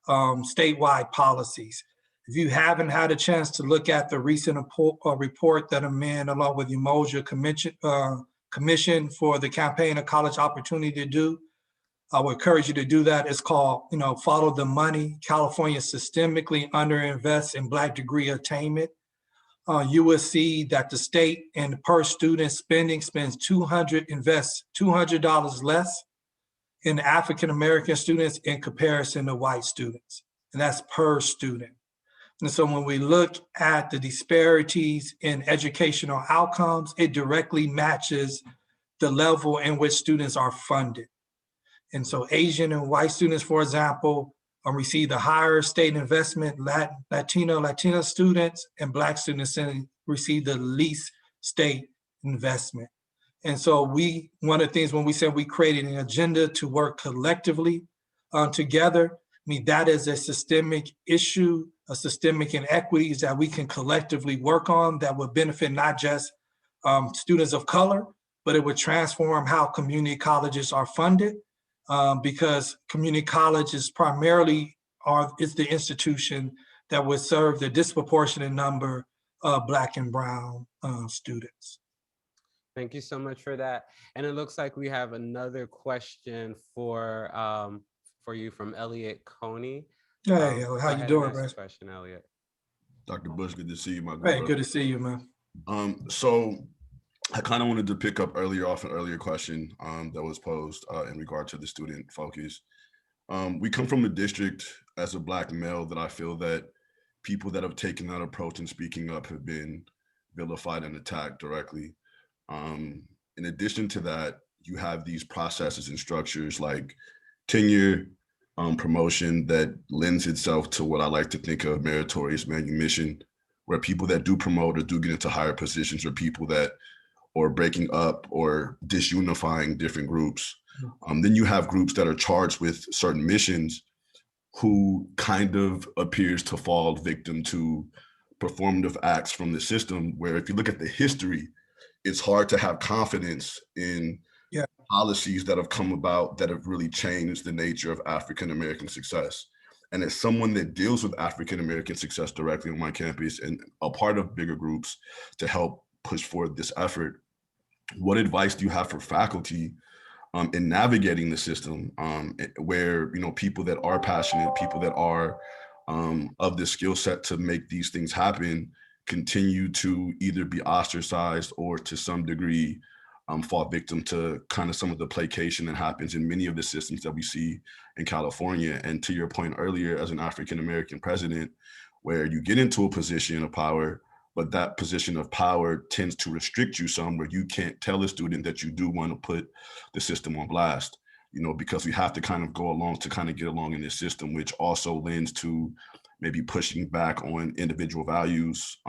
statewide policies. If you haven't had a chance to look at the recent report that Amen, along with Umoja Commission for the Campaign of College Opportunity to do, I would encourage you to do that. It's called, Follow the Money. California systemically underinvests in Black degree attainment. You will see that the state and per student spends invests $200 less in African-American students in comparison to white students. And that's per student. And so when we look at the disparities in educational outcomes, it directly matches the level in which students are funded. And so Asian and white students, for example, receive the higher state investment, Latina students and Black students receive the least state investment. And so one of the things when we said we created an agenda to work collectively together, I mean, that is a systemic issue, a systemic inequities that we can collectively work on that would benefit not just students of color, but it would transform how community colleges are funded, because community colleges primarily is the institution that would serve the disproportionate number of Black and Brown students. Thank you so much for that. And it looks like we have another question for you from Elliot Coney. Hey, how you doing, man? Question, Elliot. Dr. Bush, good to see you, my good Hey, brother. good to see you, man. So I kind of wanted to pick up an earlier question that was posed in regard to the student focus. We come from a district as a Black male that I feel that people that have taken that approach and speaking up have been vilified and attacked directly. In addition to that, you have these processes and structures like tenure, promotion that lends itself to what I like to think of meritorious manumission, where people that do promote or do get into higher positions are people that are breaking up or disunifying different groups. Then you have groups that are charged with certain missions who kind of appears to fall victim to performative acts from the system, where if you look at the history, it's hard to have confidence in policies that have come about that have really changed the nature of African-American success. And as someone that deals with African-American success directly on my campus and a part of bigger groups to help push forward this effort, what advice do you have for faculty in navigating the system where, you know, people that are passionate, people that are of the skill set to make these things happen continue to either be ostracized or to some degree fall victim to kind of some of the placation that happens in many of the systems that we see in California. And to your point earlier, as an African-American president, where you get into a position of power, but that position of power tends to restrict you some, where you can't tell a student that you do want to put the system on blast, you know, because we have to kind of go along to kind of get along in this system, which also lends to maybe pushing back on individual values,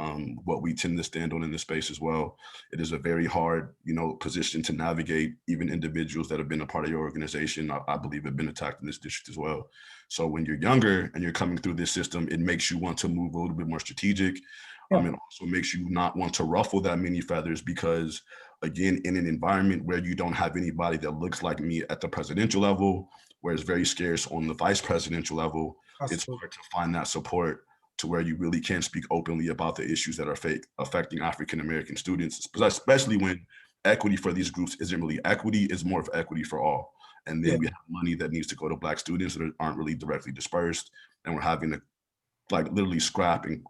what we tend to stand on in this space as well. It is a very hard, you know, position to navigate. Even individuals that have been a part of your organization, I believe, have been attacked in this district as well. So when you're younger and you're coming through this system, it makes you want to move a little bit more strategic. It also makes you not want to ruffle that many feathers because, again, in an environment where you don't have anybody that looks like me at the presidential level, where it's very scarce on the vice presidential level, it's hard to find that support to where you really can speak openly about the issues that are affecting African-American students, especially when equity for these groups isn't really equity, it's more of equity for all. And then we have money that needs to go to Black students that aren't really directly dispersed. And we're having to like literally scrap and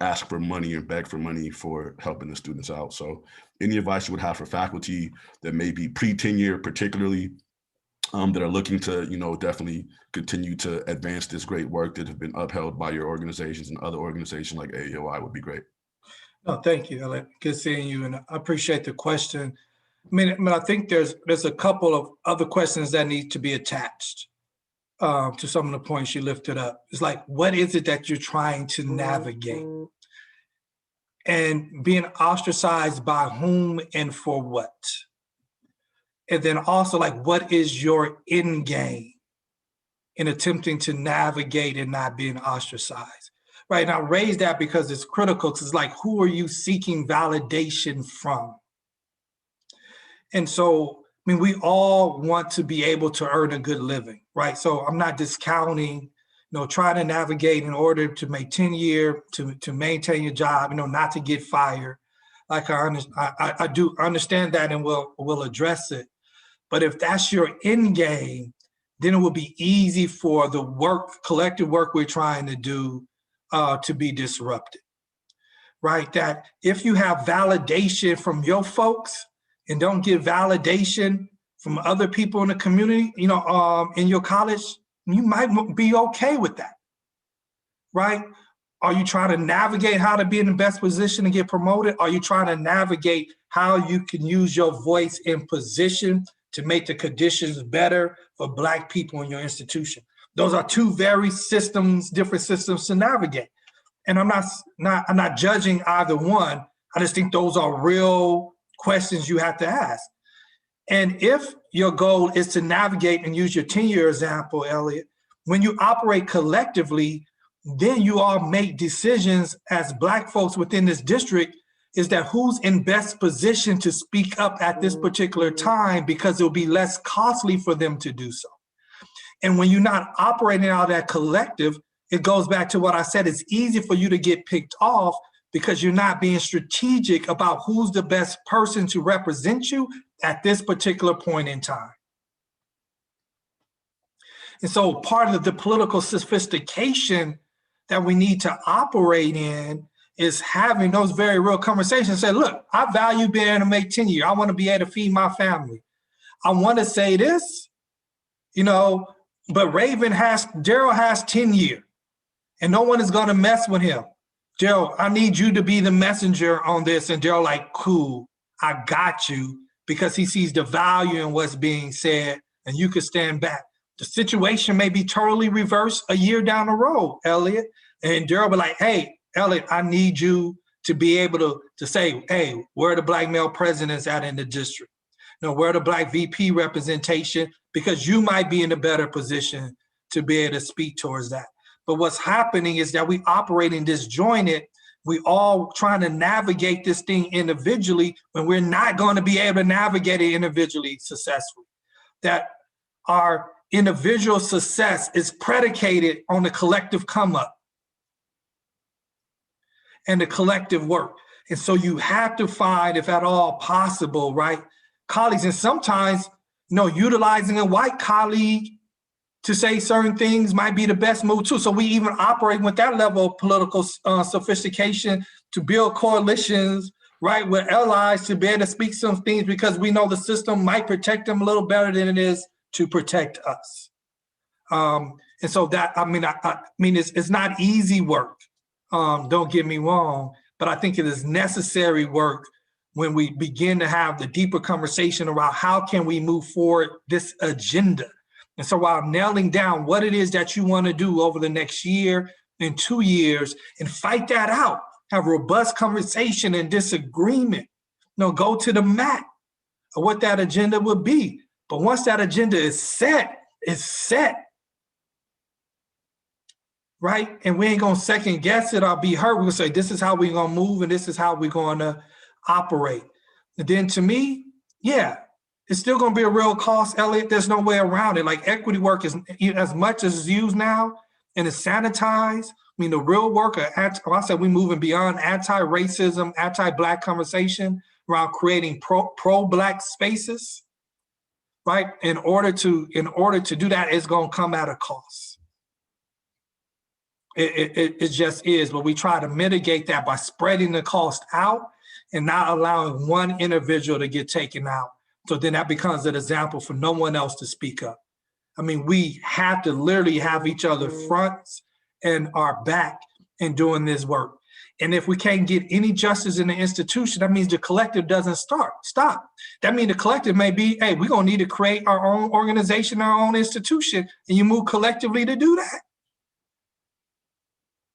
ask for money and beg for money for helping the students out. So any advice you would have for faculty that may be pre-tenure particularly, that are looking to, you know, definitely continue to advance this great work that have been upheld by your organizations and other organizations like AAOI would be great. No, thank you, Elliot. Good seeing you, and I appreciate the question. I think there's a couple of other questions that need to be attached to some of the points you lifted up. It's like, what is it that you're trying to navigate? And being ostracized by whom and for what? And then also, like, what is your end game in attempting to navigate and not being ostracized? Right, and I raise that because it's critical, because it's like, who are you seeking validation from? And so, I mean, we all want to be able to earn a good living, right? So I'm not discounting, you know, trying to navigate in order to make tenure, to maintain your job, you know, not to get fired. Like I do understand that, and we'll address it. But if that's your end game, then it will be easy for the collective work we're trying to do to be disrupted, right? That if you have validation from your folks and don't get validation from other people in the community, you know, in your college, you might be okay with that, right? Are you trying to navigate how to be in the best position to get promoted? Are you trying to navigate how you can use your voice in position to make the conditions better for Black people in your institution? Those are two very different systems to navigate. And I'm not judging either one. I just think those are real questions you have to ask. And if your goal is to navigate and use your 10-year example, Elliot, when you operate collectively, then you all make decisions as Black folks within this district, is that who's in best position to speak up at this particular time, because it'll be less costly for them to do so. And when you're not operating out of that collective, it goes back to what I said, it's easy for you to get picked off because you're not being strategic about who's the best person to represent you at this particular point in time. And so part of the political sophistication that we need to operate in is having those very real conversations. Say, look, I value being able to make tenure. I want to be able to feed my family. I want to say this, but Daryl has tenure and no one is going to mess with him. Daryl, I need you to be the messenger on this. And Daryl like, cool, I got you, because he sees the value in what's being said and you can stand back. The situation may be totally reversed a year down the road, Elliot. And Daryl be like, hey, Elliot, I need you to be able to say, hey, where are the Black male presidents at in the district? Where are the Black VP representation? Because you might be in a better position to be able to speak towards that. But what's happening is that we operating disjointed. We all trying to navigate this thing individually when we're not going to be able to navigate it individually successfully. That our individual success is predicated on the collective come up and the collective work. And so you have to find, if at all possible, right, colleagues, and sometimes, utilizing a white colleague to say certain things might be the best move too. So we even operate with that level of political sophistication to build coalitions, right, with allies to be able to speak some things because we know the system might protect them a little better than it is to protect us. And so that, I mean, it's not easy work. Don't get me wrong, but I think it is necessary work when we begin to have the deeper conversation around how can we move forward this agenda. And so while nailing down what it is that you want to do over the next year and 2 years and fight that out, have robust conversation and disagreement, go to the mat of what that agenda would be. But once that agenda is set, it's set. Right? And we ain't gonna second guess it or be hurt. We're gonna say, this is how we're gonna move and this is how we're gonna operate. And then to me, yeah, it's still gonna be a real cost, Elliot. There's no way around it. Like equity work is, as much as it's used now and it's sanitized, the real work, I said we're moving beyond anti-racism, anti-Black conversation around creating pro-Black spaces, right? In order to do that, it's gonna come at a cost. It just is, but we try to mitigate that by spreading the cost out and not allowing one individual to get taken out. So then that becomes an example for no one else to speak up. We have to literally have each other fronts and our back in doing this work. And if we can't get any justice in the institution, that means the collective doesn't stop. That means the collective may be, hey, we're gonna need to create our own organization, our own institution, and you move collectively to do that.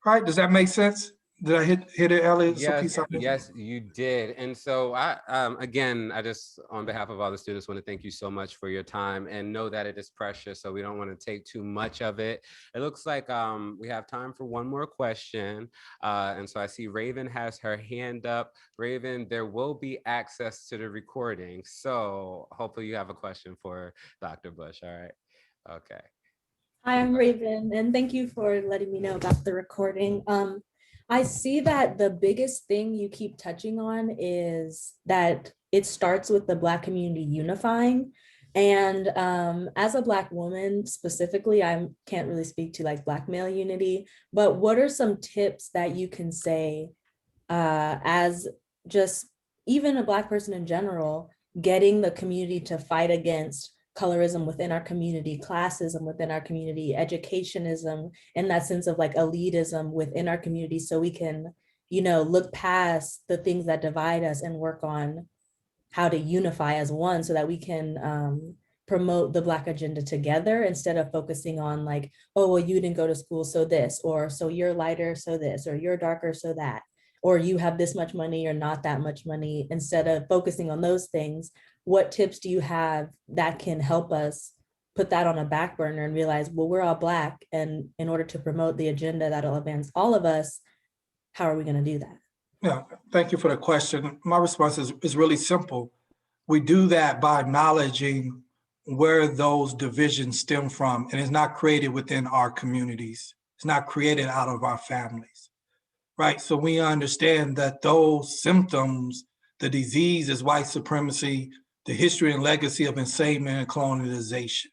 Right? Does that make sense? Did I hit it, Elliot? Yes, you did. And so again, I just, on behalf of all the students, want to thank you so much for your time and know that it is precious. So we don't want to take too much of it. It looks like we have time for one more question. And so I see Raven has her hand up. Raven, there will be access to the recording. So hopefully you have a question for Dr. Bush. All right. Okay. Hi, I'm Raven, and thank you for letting me know about the recording. I see that the biggest thing you keep touching on is that it starts with the Black community unifying. And as a Black woman specifically, I can't really speak to like Black male unity, but what are some tips that you can say as just even a Black person in general, getting the community to fight against colorism within our community, classism within our community, educationism, and that sense of like elitism within our community, so we can, look past the things that divide us and work on how to unify as one so that we can promote the Black agenda together instead of focusing on like, oh, well, you didn't go to school, so this, or so you're lighter, so this, or you're darker, so that, or you have this much money or not that much money. Instead of focusing on those things, what tips do you have that can help us put that on a back burner and realize, well, we're all Black, and in order to promote the agenda that'll advance all of us, how are we going to do that? Yeah, thank you for the question. My response is really simple. We do that by acknowledging where those divisions stem from, and it's not created within our communities. It's not created out of our families, right? So we understand that those symptoms, the disease is white supremacy, the history and legacy of enslavement and colonialization.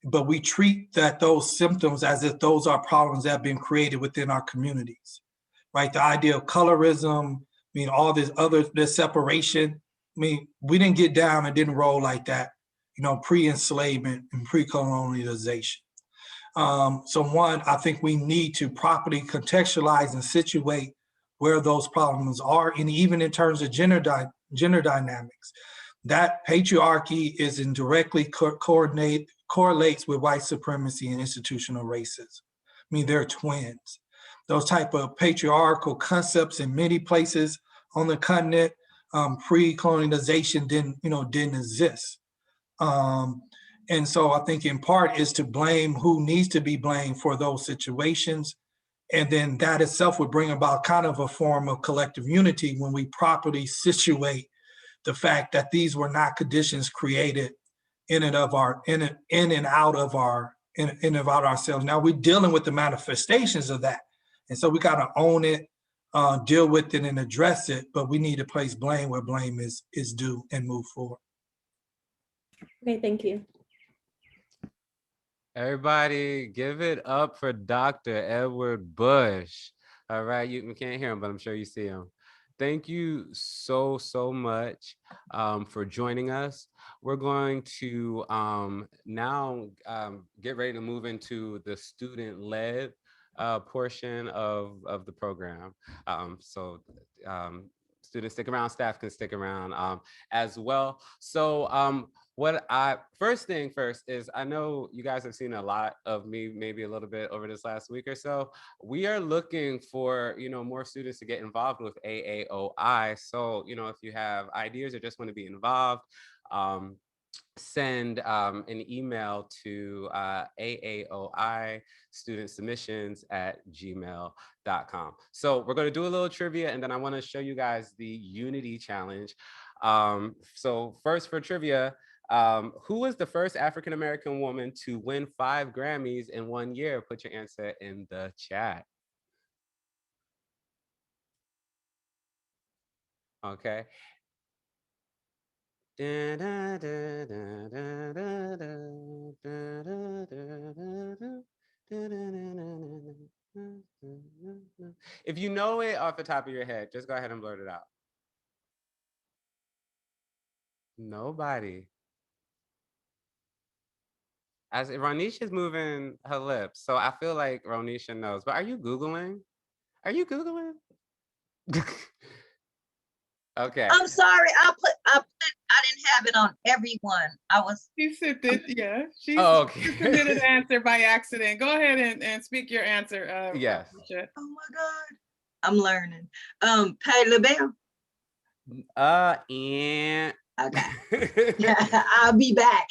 But we treat those symptoms as if those are problems that have been created within our communities, right? The idea of colorism, all this separation, we didn't get down and didn't roll like that, pre-enslavement and pre-colonialization. So one, I think we need to properly contextualize and situate where those problems are, and even in terms of gender dynamics. That patriarchy is in directly correlates with white supremacy and institutional racism. They're twins. Those type of patriarchal concepts in many places on the continent, pre-colonization didn't exist. And so I think in part is to blame who needs to be blamed for those situations. And then that itself would bring about kind of a form of collective unity when we properly situate the fact that these were not conditions created in and out of ourselves. Now we're dealing with the manifestations of that. And so we got to own it, deal with it and address it, but we need to place blame where blame is due and move forward. Okay, thank you. Everybody give it up for Dr. Edward Bush. All right, you can't hear him, but I'm sure you see him. Thank you so much for joining us. We're going to now get ready to move into the student-led portion of the program. Students stick around, staff can stick around as well. So first thing first is, I know you guys have seen a lot of me, maybe a little bit over this last week or so. We are looking for, more students to get involved with AAOI. So, if you have ideas or just want to be involved, send an email to AAOI studentsubmissions@gmail.com. So we're going to do a little trivia, and then I want to show you guys the Unity Challenge. So first for trivia, who was the first African-American woman to win 5 Grammys in 1 year? Put your answer in the chat. Okay. If you know it off the top of your head, just go ahead and blurt it out. Nobody. As Ronisha's moving her lips, so I feel like Ronisha knows. But are you Googling? Are you Googling? Okay. I'm sorry. I didn't have it on everyone. She sent it, yeah. She submitted an answer by accident. Go ahead and speak your answer. Yes. Ronisha. Oh my God. I'm learning. Patti LaBelle. And okay. I'll be back.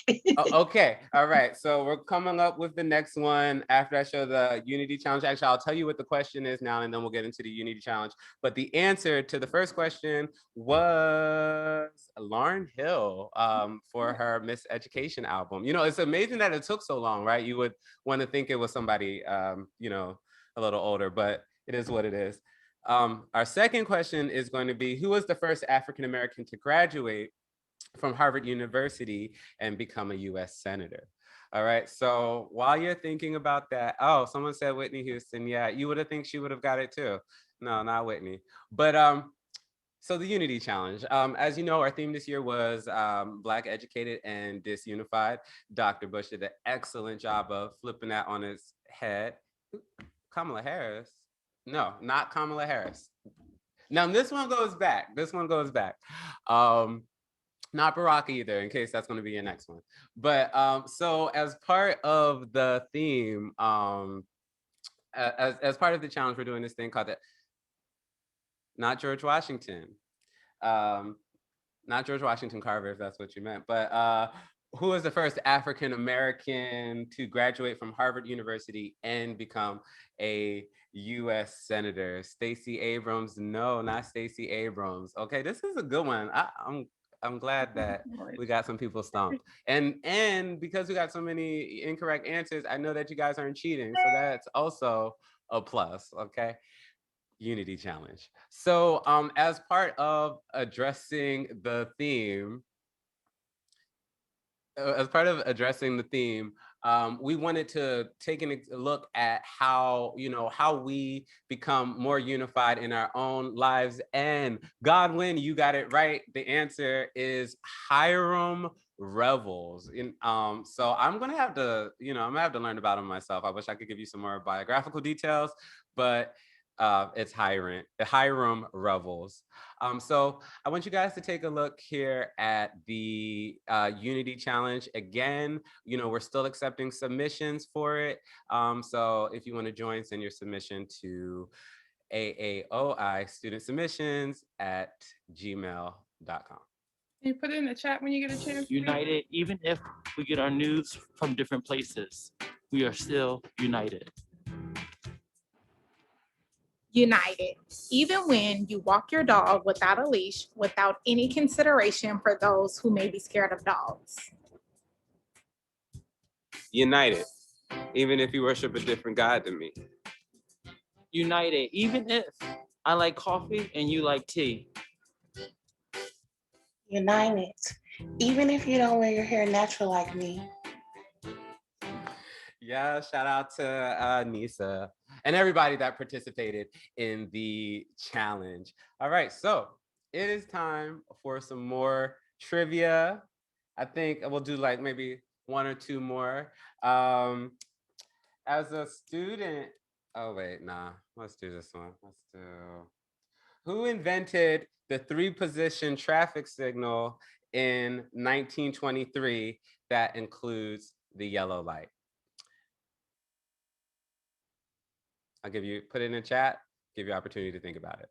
Okay. All right. So we're coming up with the next one after I show the Unity Challenge. Actually, I'll tell you what the question is now, and then we'll get into the Unity Challenge. But the answer to the first question was Lauryn Hill for her Miss Education album. It's amazing that it took so long, right? You would want to think it was somebody, a little older, but it is what it is. Our second question is going to be, who was the first African-American to graduate from Harvard University and become a US Senator? All right, so while you're thinking about that, oh, someone said Whitney Houston. Yeah, you would have think she would have got it too. No, not Whitney. But So the Unity Challenge. As you know, our theme this year was Black, Educated, and Disunified. Dr. Bush did an excellent job of flipping that on its head. Kamala Harris? No, not Kamala Harris. Now this one goes back. This one goes back. Not Barack either, in case that's going to be your next one. But so as part of the theme, as part of the challenge, we're doing this thing called the not George Washington, not George Washington Carver, if that's what you meant, but who was the first African American to graduate from Harvard University and become a U.S. Senator? Stacey Abrams? No, not Stacey Abrams. Okay, this is a good one. I'm glad that we got some people stumped, and because we got so many incorrect answers, I know that you guys aren't cheating, so that's also a plus. Okay. Unity Challenge. So as part of addressing the theme, we wanted to take a look at how, how we become more unified in our own lives. And Godwin, you got it right. The answer is Hiram Revels. So I'm gonna have to, learn about him myself. I wish I could give you some more biographical details, but it's Hiram Revels. So I want you guys to take a look here at the Unity Challenge. Again, we're still accepting submissions for it. So if you want to join, send your submission to AAOI student submissions at gmail.com. Can you put it in the chat when you get a chance? United, even if we get our news from different places, we are still united. United, even when you walk your dog without a leash, without any consideration for those who may be scared of dogs. United, even if you worship a different God than me. United, even if I like coffee and you like tea. United, even if you don't wear your hair natural like me. Yeah, shout out to Nisa and everybody that participated in the challenge. All right, so it is time for some more trivia. I think we'll do like maybe one or two more. As a student, oh wait, nah, let's do this one. Who invented the 3-position traffic signal in 1923 that includes the yellow light? I'll put it in the chat, give you opportunity to think about it.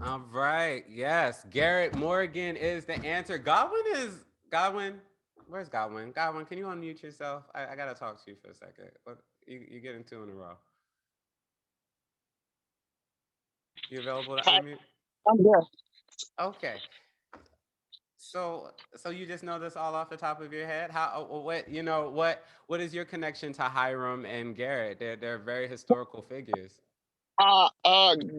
All right, yes, Garrett Morgan is the answer. Godwin, where's Godwin? Godwin, can you unmute yourself? I gotta talk to you for a second. You're getting 2 in a row. You available to unmute? I'm there. Okay. So you just know this all off the top of your head? What is your connection to Hiram and Garrett? They're very historical figures.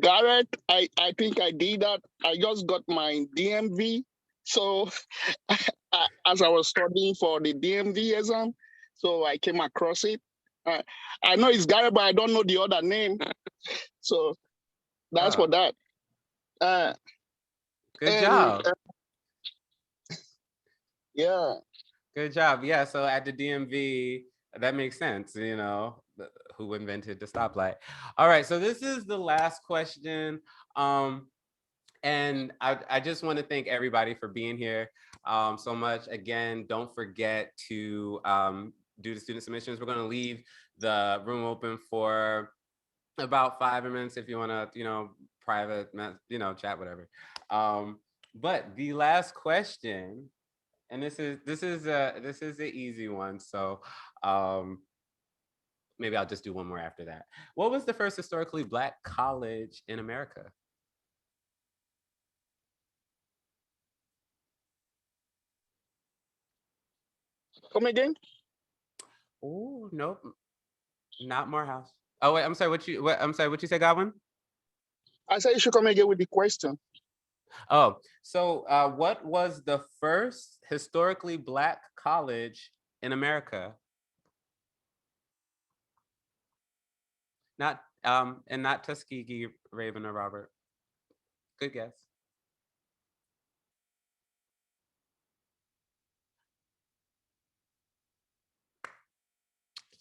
Garrett, I think I did that. I just got my DMV. So as I was studying for the DMV exam, so I came across it. I know it's Garrett, but I don't know the other name. So that's for that. Good job. Yeah. Good job. Yeah. So at the DMV, that makes sense. Who invented the stoplight? All right. So this is the last question. And I just want to thank everybody for being here so much. Again, don't forget to do the student submissions. We're going to leave the room open for about 5 minutes if you want to, private, chat, whatever. But the last question, and this is an easy one. So maybe I'll just do one more after that. What was the first historically Black college in America? Come again? Oh, nope. Not Morehouse. Oh, wait, I'm sorry. What you say, Godwin? I said you should come again with the question. Oh, so what was the first historically Black college in America? Not and not Tuskegee, Raven, or Robert. Good guess.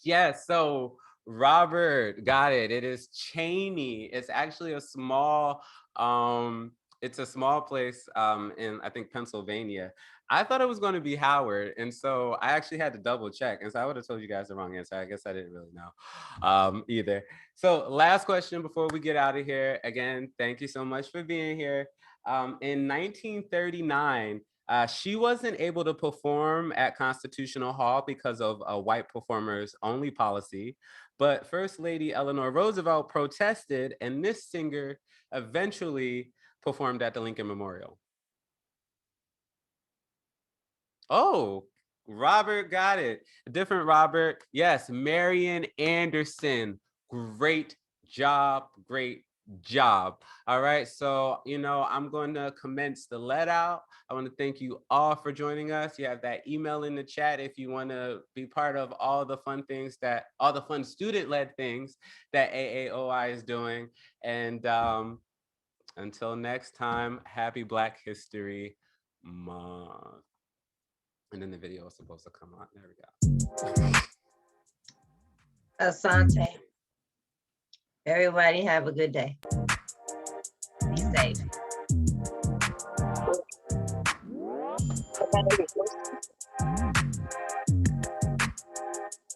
Yes, so Robert got it. It is Cheney. It's actually a small it's a small place in, I think, Pennsylvania. I thought it was going to be Howard, and so I actually had to double check, and so I would have told you guys the wrong answer. I guess I didn't really know either. So last question before we get out of here. Again, thank you so much for being here. In 1939, she wasn't able to perform at Constitutional Hall because of a white performers only policy, but First Lady Eleanor Roosevelt protested, and this singer eventually performed at the Lincoln Memorial. Oh, Robert got it. A different Robert. Yes, Marian Anderson. Great job. Great job. All right. So, I'm going to commence the let out. I want to thank you all for joining us. You have that email in the chat if you want to be part of all the fun things all the fun student-led things that AAOI is doing. And until next time, happy Black History Month. And then the video is supposed to come on. There we go. Asante. Everybody have a good day. Be safe.